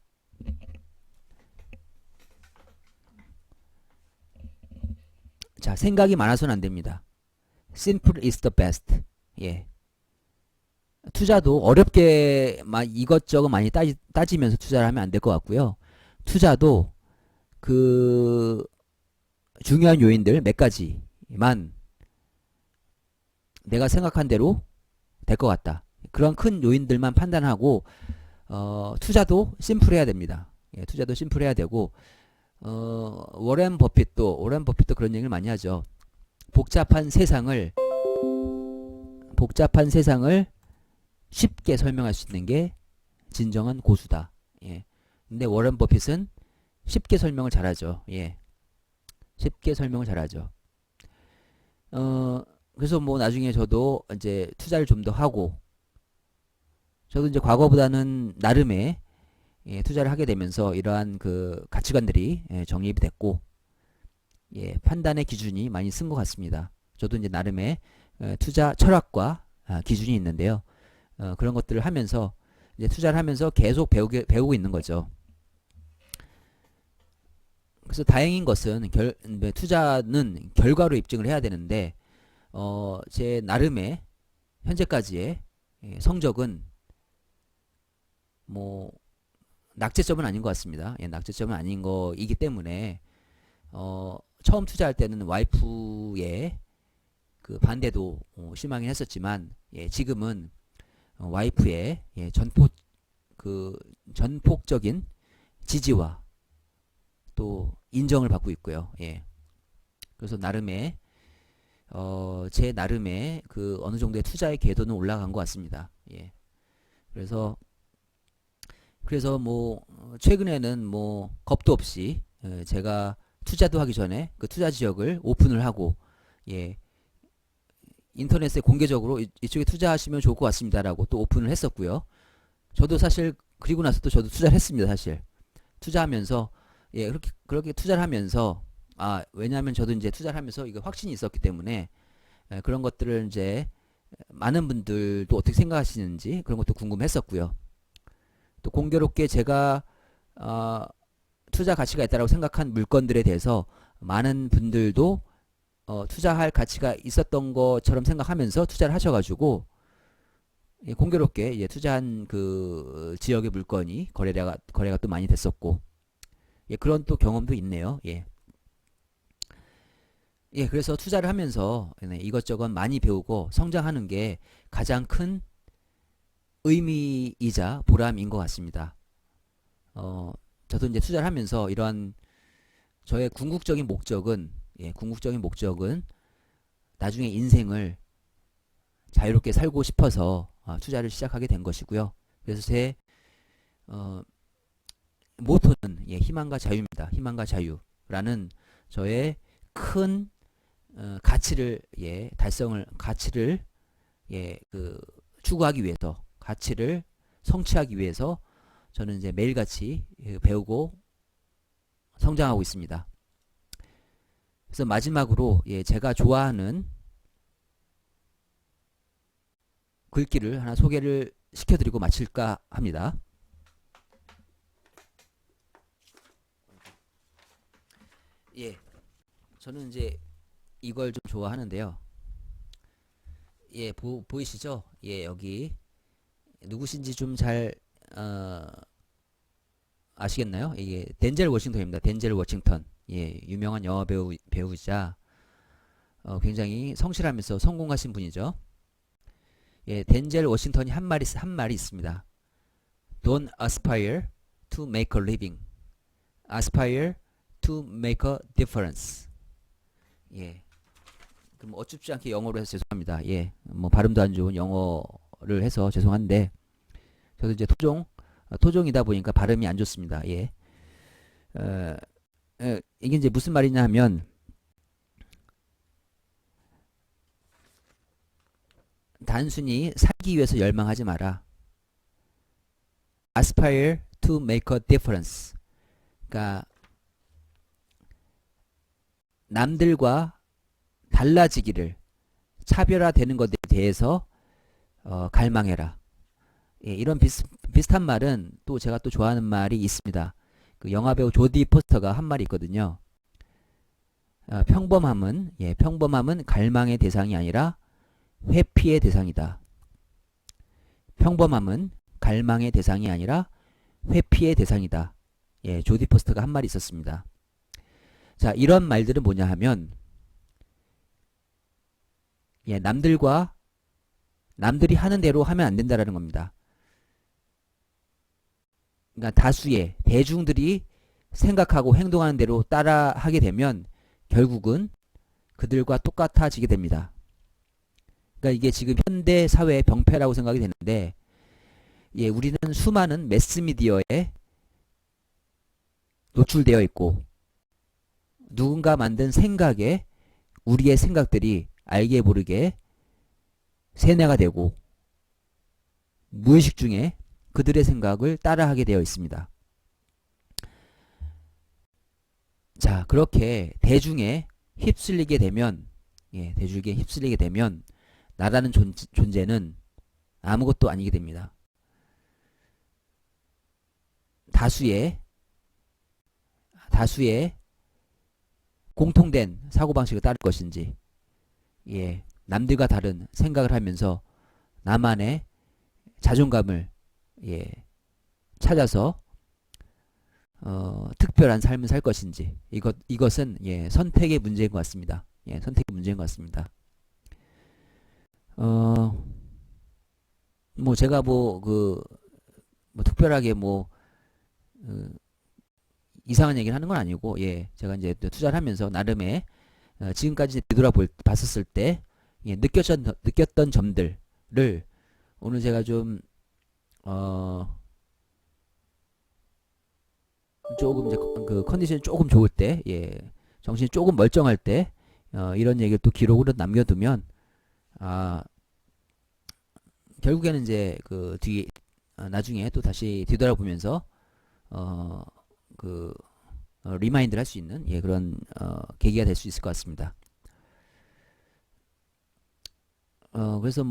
자, 생각이 많아서는 안 됩니다. Simple is the best. 예. 투자도 어렵게 막 이것저것 많이 따지면서 투자를 하면 안 될 것 같고요. 투자도 그 중요한 요인들 몇 가지만 내가 생각한 대로 될 것 같다. 그런 큰 요인들만 판단하고 투자도 심플해야 됩니다. 예, 투자도 심플해야 되고 워렌 버핏도 그런 얘기를 많이 하죠. 복잡한 세상을 쉽게 설명할 수 있는 게 진정한 고수다. 예. 근데 워렌 버핏은 쉽게 설명을 잘하죠. 예. 쉽게 설명을 잘하죠. 그래서 뭐 나중에 저도 이제 투자를 좀 더 하고 저도 이제 과거보다는 나름의 예, 투자를 하게 되면서 이러한 그 가치관들이 예, 정립이 됐고 예, 판단의 기준이 많이 쓴 것 같습니다. 저도 이제 나름의 투자 철학과 기준이 있는데요. 그런 것들을 하면서 이제 투자를 하면서 계속 배우고 있는 거죠. 그래서 다행인 것은 투자는 결과로 입증을 해야 되는데 제 나름의 현재까지의 성적은 뭐 낙제점은 아닌 것 같습니다. 예, 낙제점은 아닌 거이기 때문에 처음 투자할 때는 와이프의 그 반대도 실망이 했었지만 예, 지금은 와이프의 예, 전폭적인 지지와 또 인정을 받고 있고요. 예. 그래서 나름의 제 나름의 그 어느 정도의 투자의 궤도는 올라간 것 같습니다. 예. 그래서 뭐 최근에는 뭐 겁도 없이 제가 투자도 하기 전에 그 투자 지역을 오픈을 하고 예. 인터넷에 공개적으로 이쪽에 투자하시면 좋을 것 같습니다라고 또 오픈을 했었고요. 저도 사실 그리고 나서 또 저도 투자를 했습니다. 사실 투자하면서 예 그렇게 투자를 하면서 왜냐하면 저도 이제 투자를 하면서 이거 확신이 있었기 때문에 그런 것들을 이제 많은 분들도 어떻게 생각하시는지 그런 것도 궁금했었고요. 또 공교롭게 제가 투자 가치가 있다고 생각한 물건들에 대해서 많은 분들도 투자할 가치가 있었던 것처럼 생각하면서 투자를 하셔가지고 예, 공교롭게 예, 투자한 그 지역의 물건이 거래가 또 많이 됐었고 예, 그런 또 경험도 있네요. 예. 예, 그래서 투자를 하면서 네, 이것저것 많이 배우고 성장하는 게 가장 큰 의미이자 보람인 것 같습니다. 어, 저도 이제 투자를 하면서 이러한 저의 궁극적인 목적은, 궁극적인 목적은 나중에 인생을 자유롭게 살고 싶어서 투자를 시작하게 된 것이고요. 그래서 제 어, 모토는 희망과 자유입니다. 희망과 자유라는 저의 큰 가치를 달성을 가치를 그 추구하기 위해서 가치를 성취하기 위해서 저는 이제 매일같이 배우고 성장하고 있습니다. 그래서 마지막으로 제가 좋아하는 글귀를 하나 소개를 시켜드리고 마칠까 합니다. 예, 저는 이제 이걸 좀 좋아하는데요. 보이시죠? 여기 누구신지 좀 잘 아시겠나요? 이게 덴젤 워싱턴입니다. 덴젤 워싱턴. 유명한 영화 배우이자 굉장히 성실하면서 성공하신 분이죠. 덴젤 워싱턴이 한 말이 있습니다. Don't aspire to make a living. Aspire to make a difference. 그럼 어줍지 않게 영어로 해서 죄송합니다. 뭐 발음도 안 좋은 영어를 해서 죄송한데 저도 이제 토종이다 보니까 발음이 안 좋습니다. 이게 이제 무슨 말이냐 하면 단순히 살기 위해서 열망하지 마라. Aspire to make a difference. 그러니까 남들과 달라지기를 차별화되는 것에 대해서 갈망해라. 이런 비슷한 말은 또 제가 또 좋아하는 말이 있습니다. 그 영화배우 조디 포스터가 한 말이 있거든요. 평범함은 갈망의 대상이 아니라 회피의 대상이다. 평범함은 갈망의 대상이 아니라 회피의 대상이다. 조디 포스터가 한 말이 있었습니다. 자, 이런 말들은 뭐냐 하면 남들이 하는 대로 하면 안 된다라는 겁니다. 그러니까 다수의 대중들이 생각하고 행동하는 대로 따라 하게 되면 결국은 그들과 똑같아지게 됩니다. 그러니까 이게 지금 현대 사회의 병폐라고 생각이 되는데 우리는 수많은 매스미디어에 노출되어 있고 누군가 만든 생각에 우리의 생각들이 알게 모르게 세뇌가 되고 무의식 중에 그들의 생각을 따라하게 되어 있습니다. 자, 그렇게 대중에 휩쓸리게 되면 나라는 존재는 아무것도 아니게 됩니다. 다수의 공통된 사고방식을 따를 것인지 남들과 다른 생각을 하면서 나만의 자존감을 찾아서 특별한 삶을 살 것인지 이것은 선택의 문제인 것 같습니다. 선택의 문제인 것 같습니다. 뭐 제가 뭐 특별하게 이상한 얘기를 하는 건 아니고 제가 이제 투자를 하면서 나름의 지금까지 봤었을 때 느꼈던 점들을 오늘 제가 좀 조금 이제 그 컨디션이 조금 좋을 때, 정신이 조금 멀쩡할 때 이런 얘기를 또 기록으로 남겨두면 결국에는 이제 나중에 또 다시 뒤돌아보면서 리마인드를 할 수 있는 그런 계기가 될 수 있을 것 같습니다. 그래서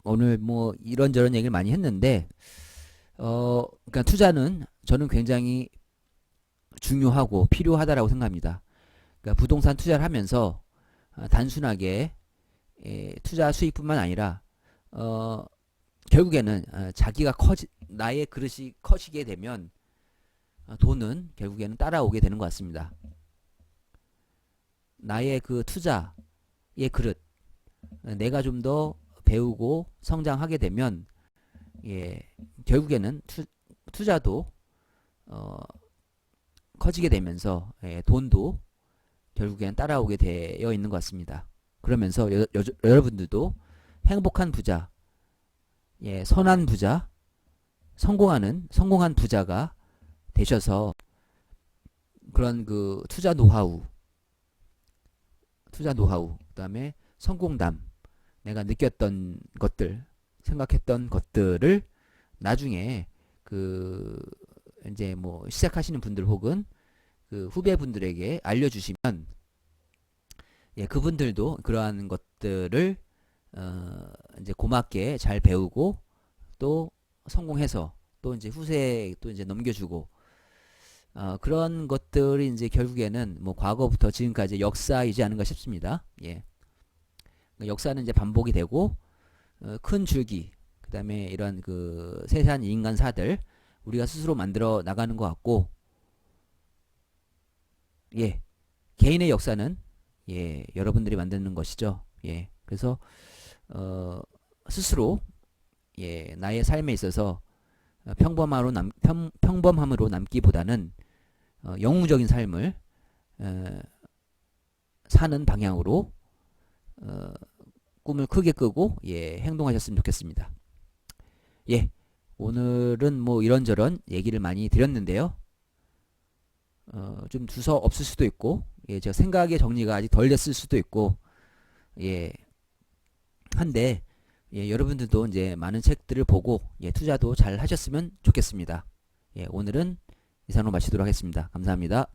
오늘 이런저런 얘기를 많이 했는데 그러니까 투자는 저는 굉장히 중요하고 필요하다라고 생각합니다. 그러니까 부동산 투자를 하면서 단순하게 투자 수익뿐만 아니라 결국에는 나의 그릇이 커지게 되면 돈은 결국에는 따라오게 되는 것 같습니다. 나의 그 투자의 그릇, 내가 좀 더 배우고 성장하게 되면 결국에는 투자도 어, 커지게 되면서 돈도 결국엔 따라오게 되어 있는 것 같습니다. 그러면서 여러분들도 행복한 부자, 선한 부자, 성공한 부자가 되셔서 그런 그 투자 노하우, 그다음에 성공담, 내가 느꼈던 것들, 생각했던 것들을 나중에 그 이제 뭐 시작하시는 분들 혹은 그 후배분들에게 알려주시면 그분들도 그러한 것들을 이제 고맙게 잘 배우고 또 성공해서 또 이제 후세에 또 이제 넘겨주고 그런 것들이 이제 결국에는 뭐 과거부터 지금까지 역사이지 않은가 싶습니다. 역사는 이제 반복이 되고 큰 줄기, 그다음에 이런 그 세세한 인간사들 우리가 스스로 만들어 나가는 것 같고, 개인의 역사는 여러분들이 만드는 것이죠. 그래서 스스로 나의 삶에 있어서 평범함으로 남기보다는 영웅적인 삶을 사는 방향으로 꿈을 크게 끄고 행동하셨으면 좋겠습니다. 오늘은 뭐 이런저런 얘기를 많이 드렸는데요. 좀 두서 없을 수도 있고, 제가 생각의 정리가 아직 덜 됐을 수도 있고, 한데, 여러분들도 이제 많은 책들을 보고, 투자도 잘 하셨으면 좋겠습니다. 오늘은 이상으로 마치도록 하겠습니다. 감사합니다.